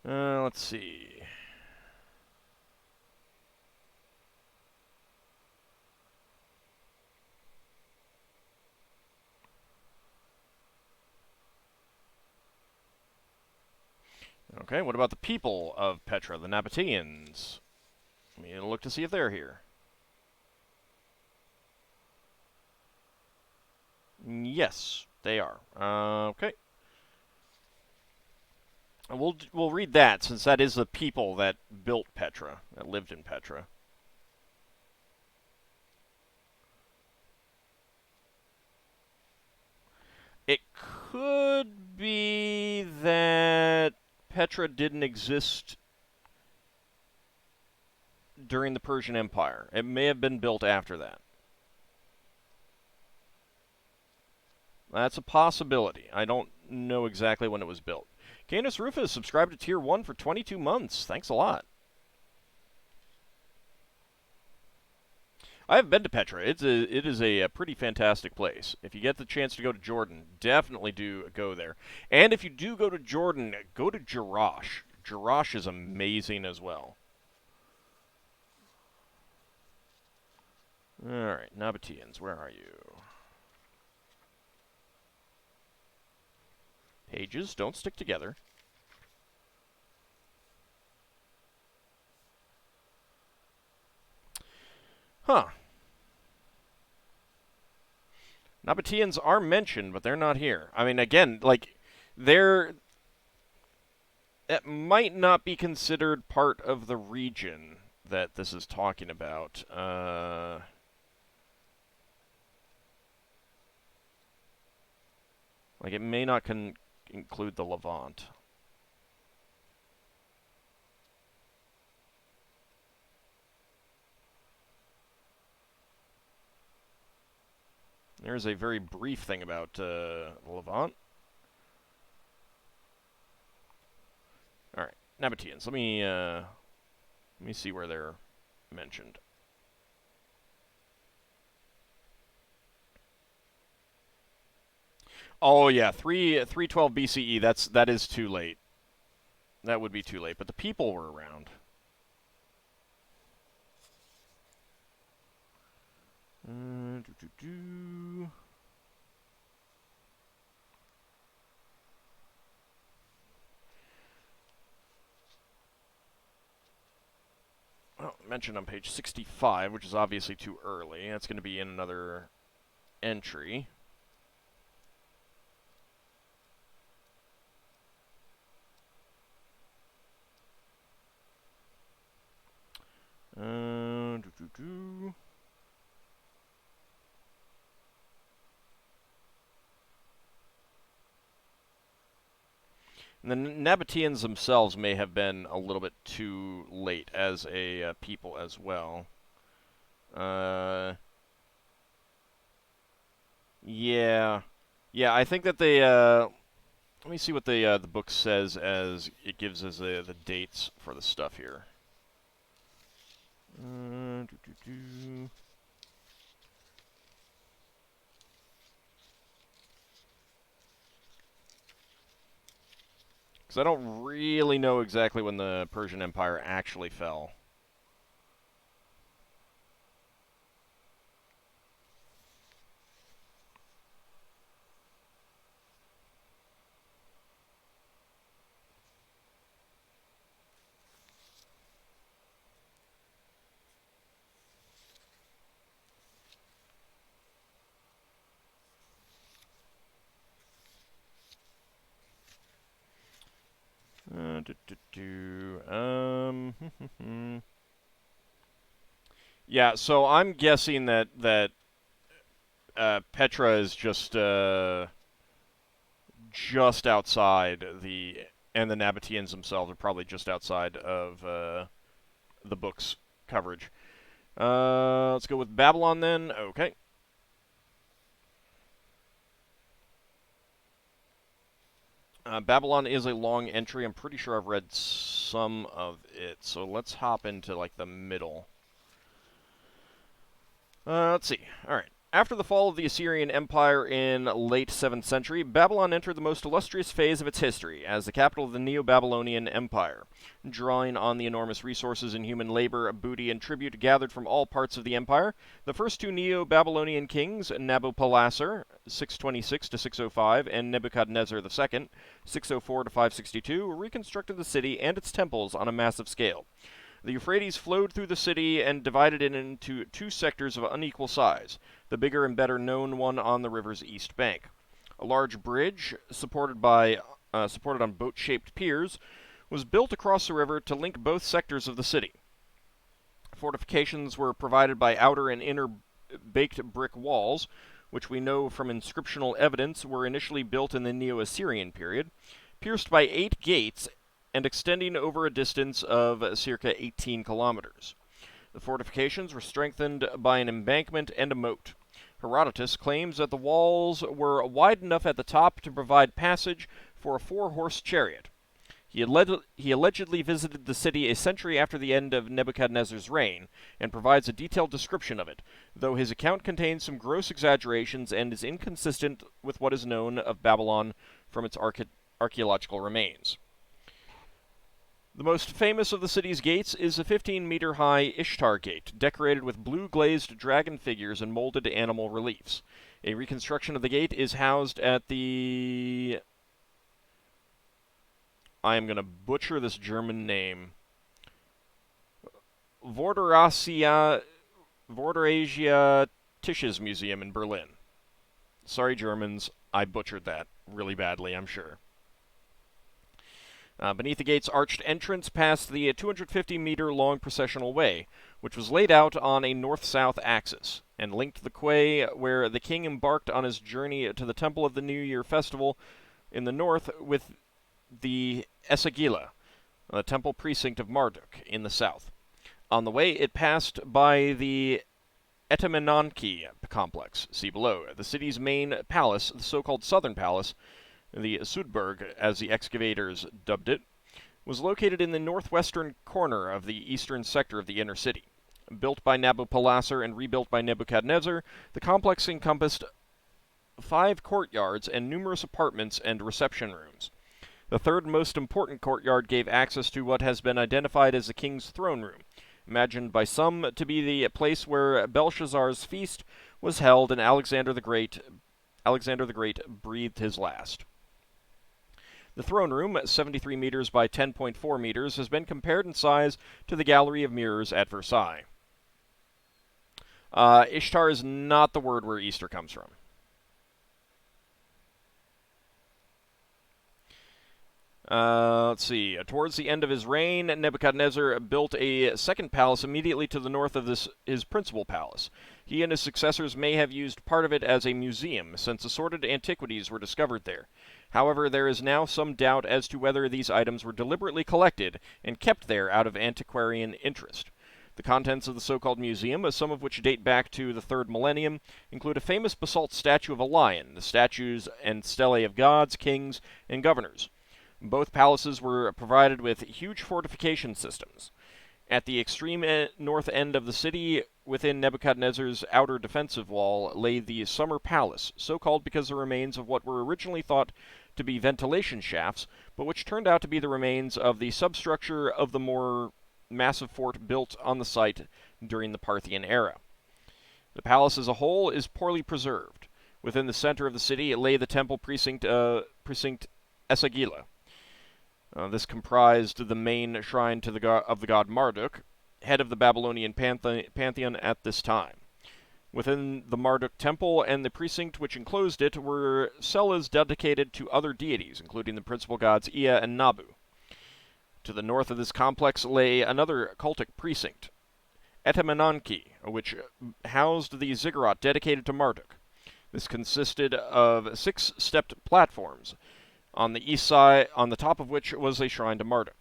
Let's see. Okay, what about the people of Petra, the Nabateans? Let me look to see if they're here. Yes, they are. Okay. And we'll read that, since that is the people that built Petra, that lived in Petra. It could be that Petra didn't exist during the Persian Empire. It may have been built after that. That's a possibility. I don't know exactly when it was built. Canis Rufus subscribed to Tier 1 for 22 months. Thanks a lot. I have been to Petra. It is a pretty fantastic place. If you get the chance to go to Jordan, definitely do go there. And if you do go to Jordan, go to Jerash. Jerash is amazing as well. Alright, Nabateans, where are you? Pages don't stick together. Huh. Nabateans are mentioned, but they're not here. I mean, again, like, they're... It might not be considered part of the region that this is talking about. Like, it may not include the Levant. There's a very brief thing about Levant. All right, Nabateans. Let me see where they're mentioned. Oh yeah, 312 BCE. That is too late. That would be too late. But the people were around. Well, mentioned on page 65, which is obviously too early. That's going to be in another entry. And the Nabateans themselves may have been a little bit too late as a people as well. Yeah. Yeah, I think that they, let me see what the book says as it gives us the dates for the stuff here. Because I don't really know exactly when the Persian Empire actually fell. Yeah, so I'm guessing that Petra is just outside and the Nabateans themselves are probably just outside of the book's coverage. Let's go with Babylon then. Okay. Babylon is a long entry. I'm pretty sure I've read some of it. So let's hop into, like, the middle. Let's see. All right. After the fall of the Assyrian Empire in late 7th century, Babylon entered the most illustrious phase of its history as the capital of the Neo-Babylonian Empire. Drawing on the enormous resources in human labor, booty, and tribute gathered from all parts of the empire, the first two Neo-Babylonian kings, Nabopolassar, 626 to 605, and Nebuchadnezzar II, 604 to 562, reconstructed the city and its temples on a massive scale. The Euphrates flowed through the city and divided it into two sectors of unequal size, the bigger and better known one on the river's east bank. A large bridge, supported on boat-shaped piers, was built across the river to link both sectors of the city. Fortifications were provided by outer and inner baked brick walls, which we know from inscriptional evidence were initially built in the Neo-Assyrian period, pierced by 8 gates and extending over a distance of circa 18 kilometers. The fortifications were strengthened by an embankment and a moat. Herodotus claims that the walls were wide enough at the top to provide passage for a 4-horse chariot. He allegedly visited the city a century after the end of Nebuchadnezzar's reign, and provides a detailed description of it, though his account contains some gross exaggerations and is inconsistent with what is known of Babylon from its archaeological remains. The most famous of the city's gates is a 15-meter-high Ishtar Gate, decorated with blue-glazed dragon figures and molded animal reliefs. A reconstruction of the gate is housed at the... I am going to butcher this German name. Vorderasiatisches Museum in Berlin. Sorry, Germans, I butchered that really badly, I'm sure. Beneath the gate's arched entrance passed the 250-meter-long processional way, which was laid out on a north-south axis, and linked the quay where the king embarked on his journey to the Temple of the New Year Festival in the north with the Esagila, the temple precinct of Marduk, in the south. On the way, it passed by the Etemenanki complex, see below, the city's main palace, the so-called Southern Palace, the Sudburg, as the excavators dubbed it, was located in the northwestern corner of the eastern sector of the inner city. Built by Nabopolassar and rebuilt by Nebuchadnezzar, the complex encompassed 5 courtyards and numerous apartments and reception rooms. The third most important courtyard gave access to what has been identified as the king's throne room, imagined by some to be the place where Belshazzar's feast was held and Alexander the Great breathed his last. The throne room, 73 meters by 10.4 meters, has been compared in size to the Gallery of Mirrors at Versailles. Ishtar is not the word where Easter comes from. Let's see. Towards the end of his reign, Nebuchadnezzar built a second palace immediately to the north of his principal palace. He and his successors may have used part of it as a museum, since assorted antiquities were discovered there. However, there is now some doubt as to whether these items were deliberately collected and kept there out of antiquarian interest. The contents of the so-called museum, some of which date back to the 3rd millennium, include a famous basalt statue of a lion, the statues and stelae of gods, kings, and governors. Both palaces were provided with huge fortification systems. At the extreme north end of the city, within Nebuchadnezzar's outer defensive wall, lay the Summer Palace, so called because the remains of what were originally thought to be ventilation shafts, but which turned out to be the remains of the substructure of the more massive fort built on the site during the Parthian era. The palace as a whole is poorly preserved. Within the center of the city lay the temple precinct Esagila. This comprised the main shrine to of the god Marduk, head of the Babylonian pantheon at this time. Within the Marduk temple and the precinct which enclosed it were cellas dedicated to other deities, including the principal gods Ea and Nabu. To the north of this complex lay another cultic precinct, Etemenanki, which housed the ziggurat dedicated to Marduk. This consisted of 6 stepped platforms, on the east side, on the top of which was a shrine to Marduk.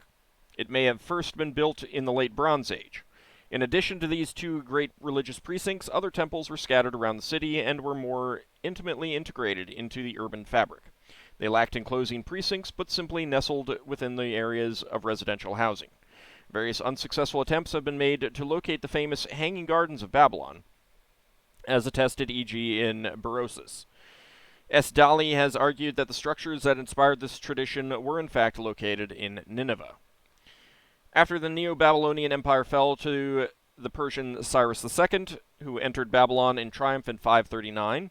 It may have first been built in the late Bronze Age. In addition to these 2 great religious precincts, other temples were scattered around the city and were more intimately integrated into the urban fabric. They lacked enclosing precincts, but simply nestled within the areas of residential housing. Various unsuccessful attempts have been made to locate the famous Hanging Gardens of Babylon, as attested e.g. in Berosus. S. Dali has argued that the structures that inspired this tradition were in fact located in Nineveh. After the Neo-Babylonian Empire fell to the Persian Cyrus II, who entered Babylon in triumph in 539,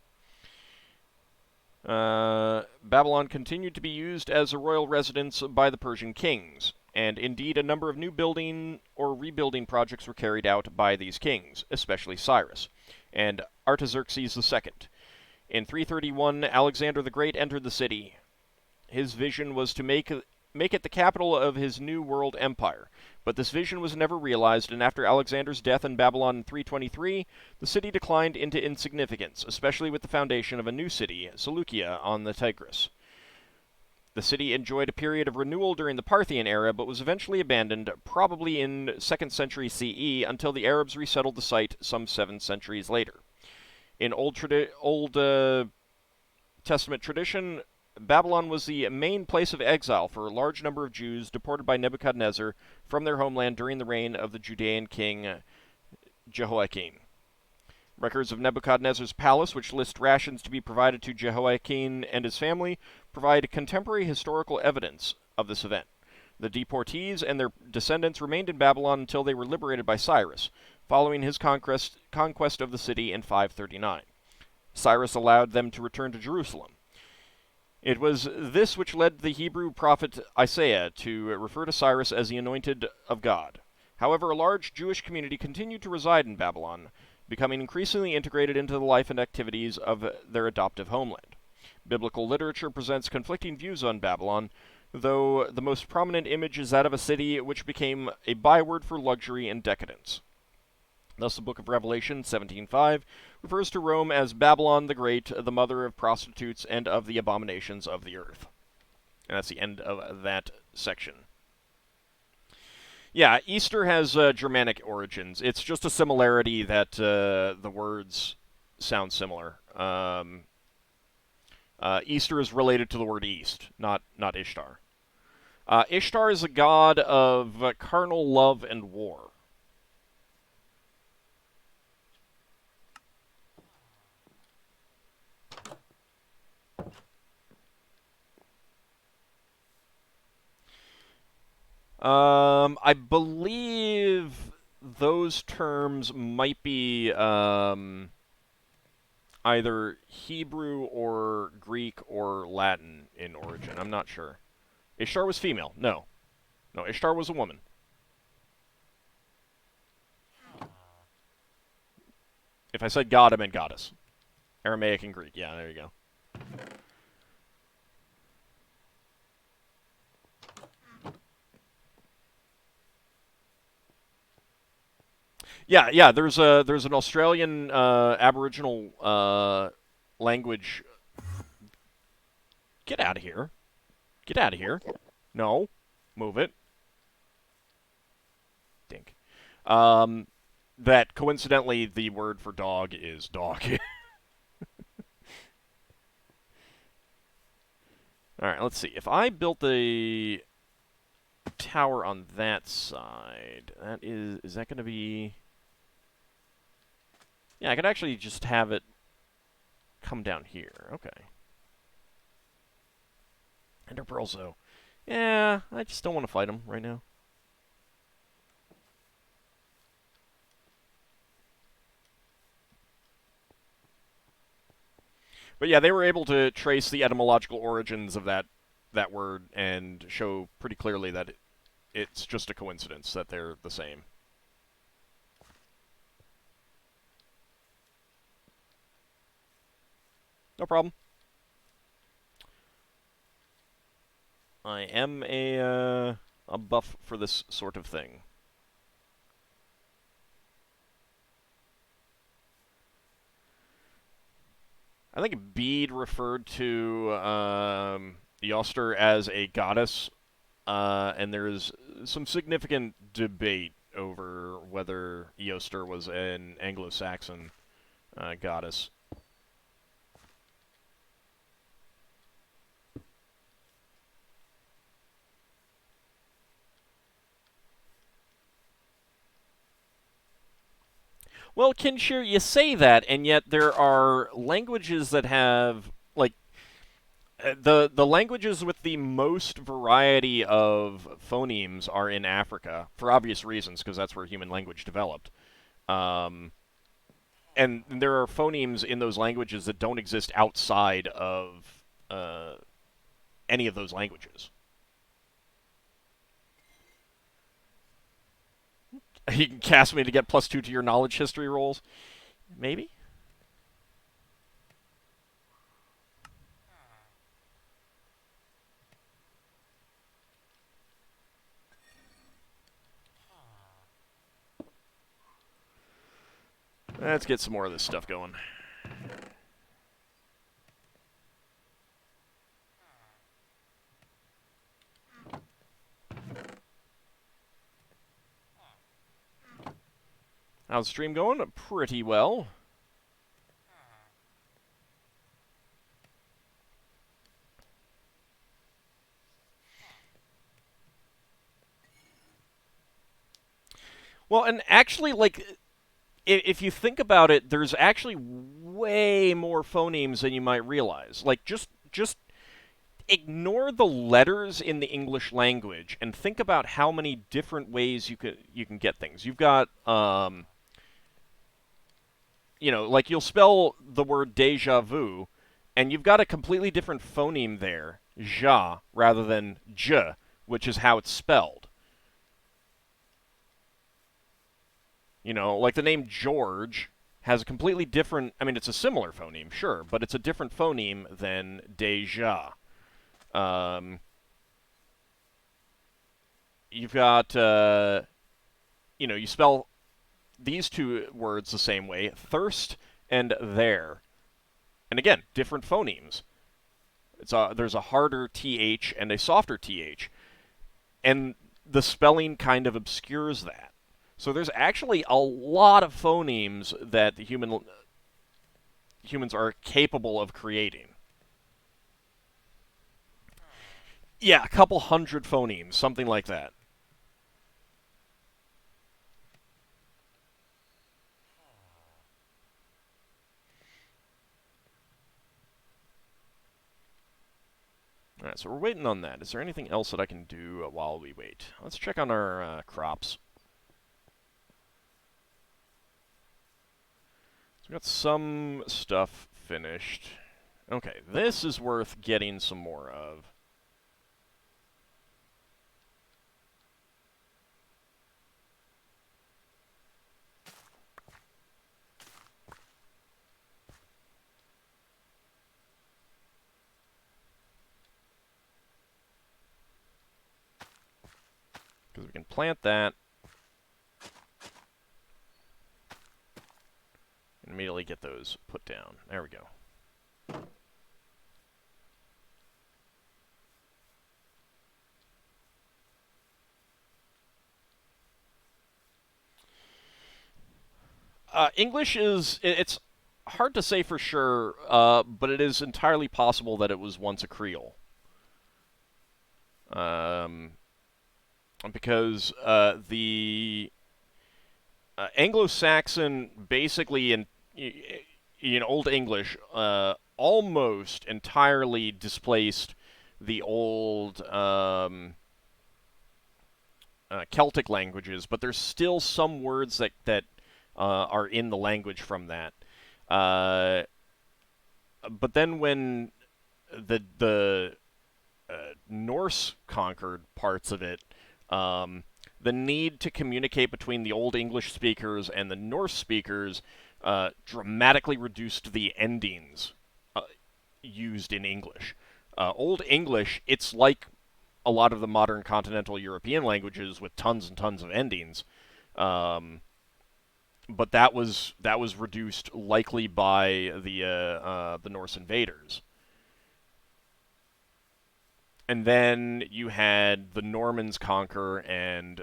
Babylon continued to be used as a royal residence by the Persian kings. and indeed a number of new building or rebuilding projects were carried out by these kings, especially Cyrus, and Artaxerxes II. In 331, Alexander the Great entered the city. His vision was to make it the capital of his new world empire. But this vision was never realized, and after Alexander's death in Babylon in 323, the city declined into insignificance, especially with the foundation of a new city, Seleucia, on the Tigris. The city enjoyed a period of renewal during the Parthian era, but was eventually abandoned, probably in 2nd century CE, until the Arabs resettled the site some 7 centuries later. In Old Testament tradition, Babylon was the main place of exile for a large number of Jews deported by Nebuchadnezzar from their homeland during the reign of the Judean king Jehoiakim. Records of Nebuchadnezzar's palace, which list rations to be provided to Jehoiakim and his family, provide contemporary historical evidence of this event. The deportees and their descendants remained in Babylon until they were liberated by Cyrus, following his conquest of the city in 539. Cyrus allowed them to return to Jerusalem. It was this which led the Hebrew prophet Isaiah to refer to Cyrus as the anointed of God. However, a large Jewish community continued to reside in Babylon, becoming increasingly integrated into the life and activities of their adoptive homeland. Biblical literature presents conflicting views on Babylon, though the most prominent image is that of a city which became a byword for luxury and decadence. Thus, the book of Revelation, 17:5, refers to Rome as Babylon the Great, the mother of prostitutes and of the abominations of the earth. And that's the end of that section. Yeah, Easter has Germanic origins. It's just a similarity that the words sound similar. Easter is related to the word east, not Ishtar. Ishtar is a god of carnal love and war. I believe those terms might be either Hebrew or Greek or Latin in origin. I'm not sure. Ishtar was female. No. No, Ishtar was a woman. If I said god, I meant goddess. Aramaic and Greek. Yeah, there you go. Yeah. There's an Australian Aboriginal language. Get out of here! Get out of here! No, move it. Dink. That coincidentally the word for dog is dog. All right, let's see. If I built a tower on that side, is that going to be? Yeah, I could actually just have it come down here. Okay. Ender pearls, though. Yeah, I just don't want to fight them right now. But yeah, they were able to trace the etymological origins of that word and show pretty clearly that it's just a coincidence that they're the same. No problem. I am a buff for this sort of thing. I think Bede referred to Eoster as a goddess, and there's some significant debate over whether Eoster was an Anglo-Saxon goddess. Well, Kinshir, you say that, and yet there are languages that have, like, the languages with the most variety of phonemes are in Africa, for obvious reasons, because that's where human language developed. Um, and there are phonemes in those languages that don't exist outside of any of those languages. You can cast me to get +2 to your knowledge history rolls. Maybe? Let's get some more of this stuff going. How's the stream going? Pretty well. Well, and actually, like, if you think about it, there's actually way more phonemes than you might realize. Like, just ignore the letters in the English language and think about how many different ways you can get things. You've got like you'll spell the word deja vu, and you've got a completely different phoneme there, ja, rather than j, which is how it's spelled. Like the name George has a completely different. I mean, it's a similar phoneme, sure, but it's a different phoneme than deja. Um, you've got, you spell these two words the same way, thirst and there. And again, different phonemes. There's a harder TH and a softer TH. And the spelling kind of obscures that. So there's actually a lot of phonemes that humans are capable of creating. Yeah, a couple hundred phonemes, something like that. All right, so we're waiting on that. Is there anything else that I can do while we wait? Let's check on our crops. So we got some stuff finished. Okay, this is worth getting some more of. Because we can plant that and immediately get those put down. There we go. English it's hard to say for sure, but it is entirely possible that it was once a Creole. Um, because the Anglo-Saxon basically in Old English almost entirely displaced the old Celtic languages, but there's still some words that are in the language from that. Uh, but then when the Norse conquered parts of it, the need to communicate between the Old English speakers and the Norse speakers dramatically reduced the endings used in English. Old English, it's like a lot of the modern continental European languages with tons and tons of endings. Um, but that was reduced likely by the Norse invaders. And then you had the Normans conquer, and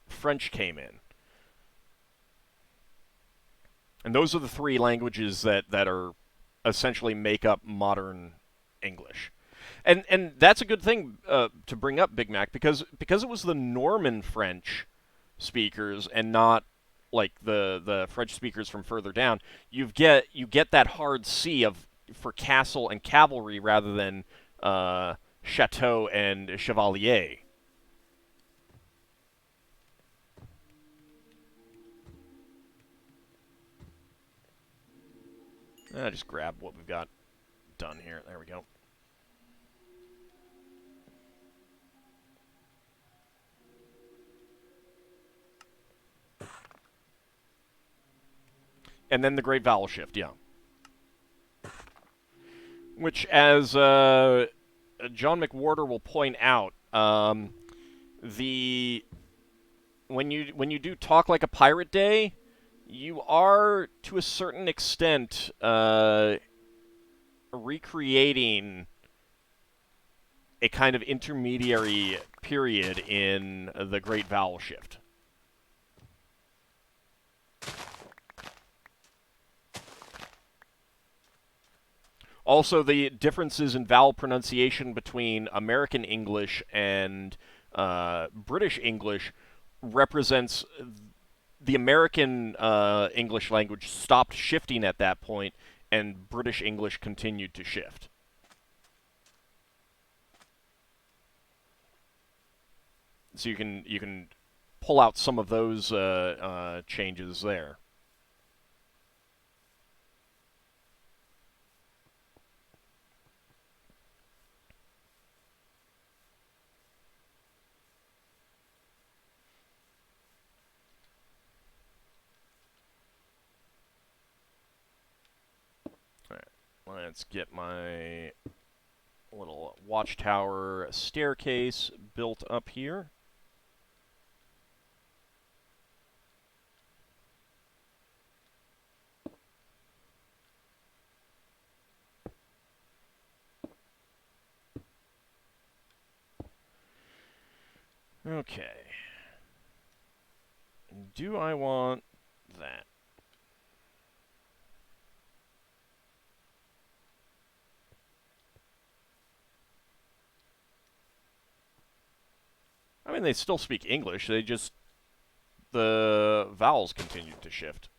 French came in. And those are the three languages that are essentially make up modern English. And that's a good thing to bring up, Big Mac, because it was the Norman French speakers and not like the French speakers from further down. You get that hard C of for castle and cavalry rather than chateau and chevalier. Just grab what we've got done here. There we go. And then the Great Vowel Shift, yeah. Which, as John McWhorter will point out, the when you do Talk Like a Pirate Day, you are to a certain extent recreating a kind of intermediary period in the Great Vowel Shift. Also, the differences in vowel pronunciation between American English and British English represents the American English language stopped shifting at that point, and British English continued to shift. So you can pull out some of those changes there. All right, let's get my little watchtower staircase built up here. Okay. Do I want that? I mean, they still speak English. They just the vowels continued to shift.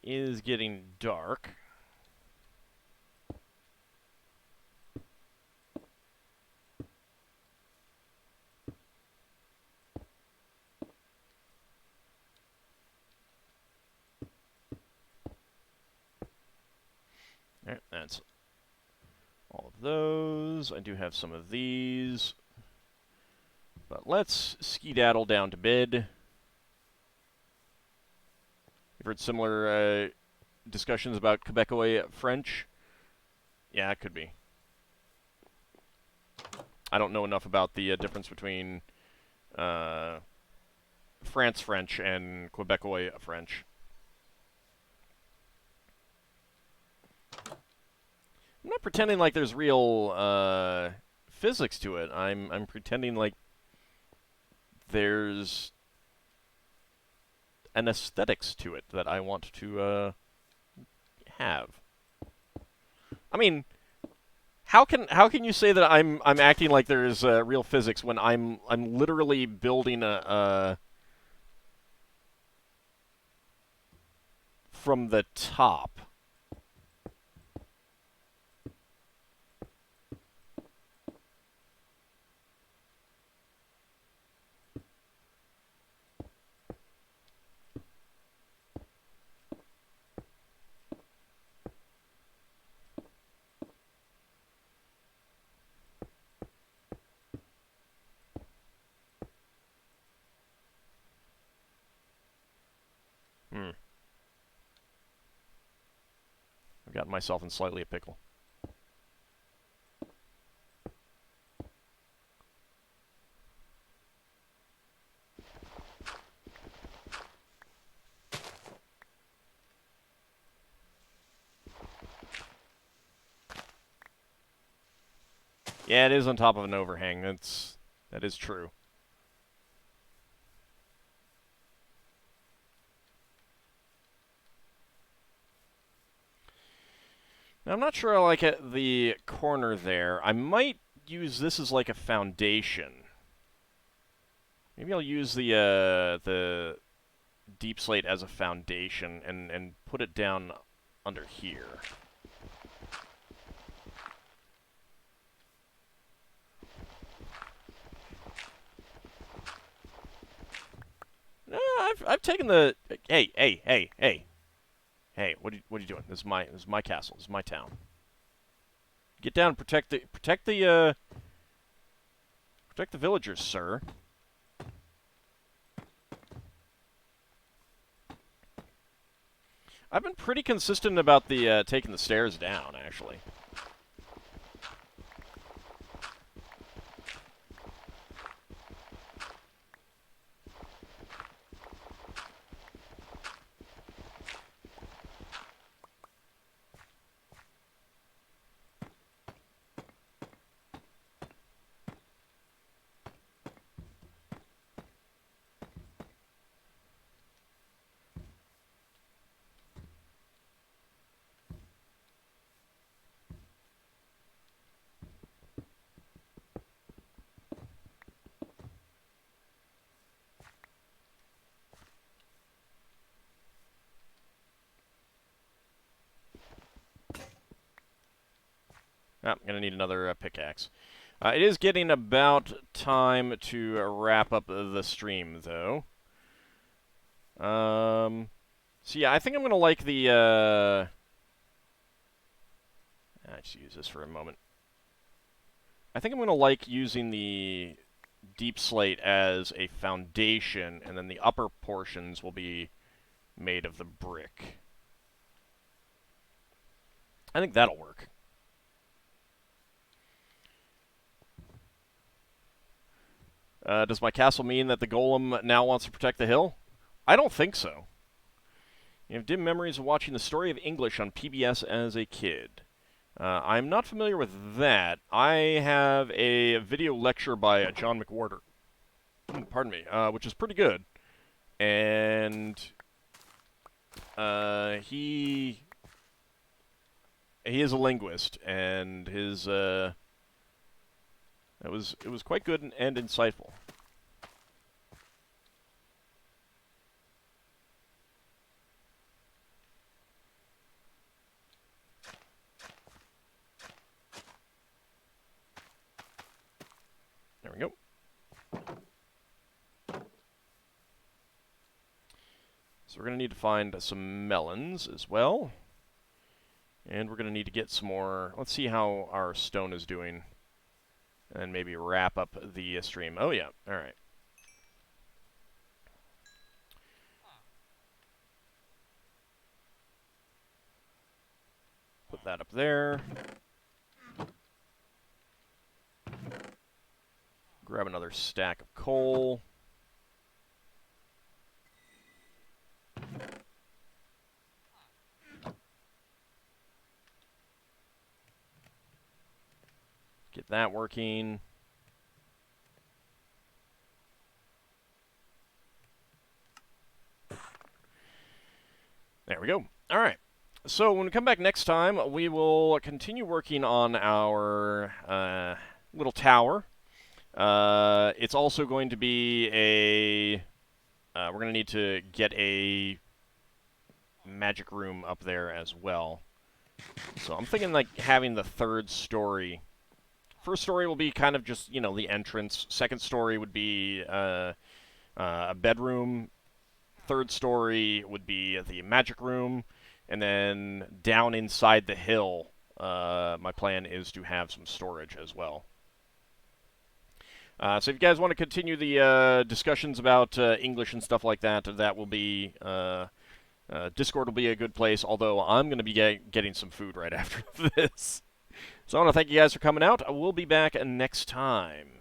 It is getting dark. All right, that's all of those. I do have some of these. But let's skedaddle down to bed. You've heard similar discussions about Quebecois French? Yeah, it could be. I don't know enough about the difference between France French and Quebecois French. I'm not pretending like there's real physics to it. I'm pretending like there's an aesthetics to it that I want to have. I mean, how can you say that I'm acting like there's real physics when I'm literally building a from the top? Hmm. I've gotten myself in slightly a pickle. Yeah, it is on top of an overhang. That is true. Now, I'm not sure I like the corner there. I might use this as like a foundation. Maybe I'll use the deep slate as a foundation and put it down under here. I've taken the. Hey, hey, hey, hey, hey! What are you doing? This is my castle. This is my town. Get down and protect the villagers, sir. I've been pretty consistent about the taking the stairs down, actually. Oh, I'm gonna need another pickaxe. It is getting about time to wrap up the stream, though. So yeah, I think I'm gonna like the. I just use this for a moment. I think I'm gonna like using the deep slate as a foundation, and then the upper portions will be made of the brick. I think that'll work. Does my castle mean that the golem now wants to protect the hill? I don't think so. You have dim memories of watching the story of English on PBS as a kid. I'm not familiar with that. I have a video lecture by John McWhorter. Pardon me, which is pretty good. And he is a linguist, and his it was quite good and insightful. There we go. So we're going to need to find some melons as well. And we're going to need to get some more. Let's see how our stone is doing. And maybe wrap up the stream. Oh, yeah. All right. Put that up there. Grab another stack of coal. Get that working. There we go. All right. So when we come back next time, we will continue working on our little tower. It's also going to be a... we're going to need to get a magic room up there as well. So I'm thinking like having the third story. First story will be kind of just, you know, the entrance. Second story would be a bedroom. Third story would be the magic room. And then down inside the hill, my plan is to have some storage as well. So if you guys want to continue the discussions about English and stuff like that, that will be... Discord will be a good place, although I'm going to be getting some food right after this. So I want to thank you guys for coming out. I will be back next time.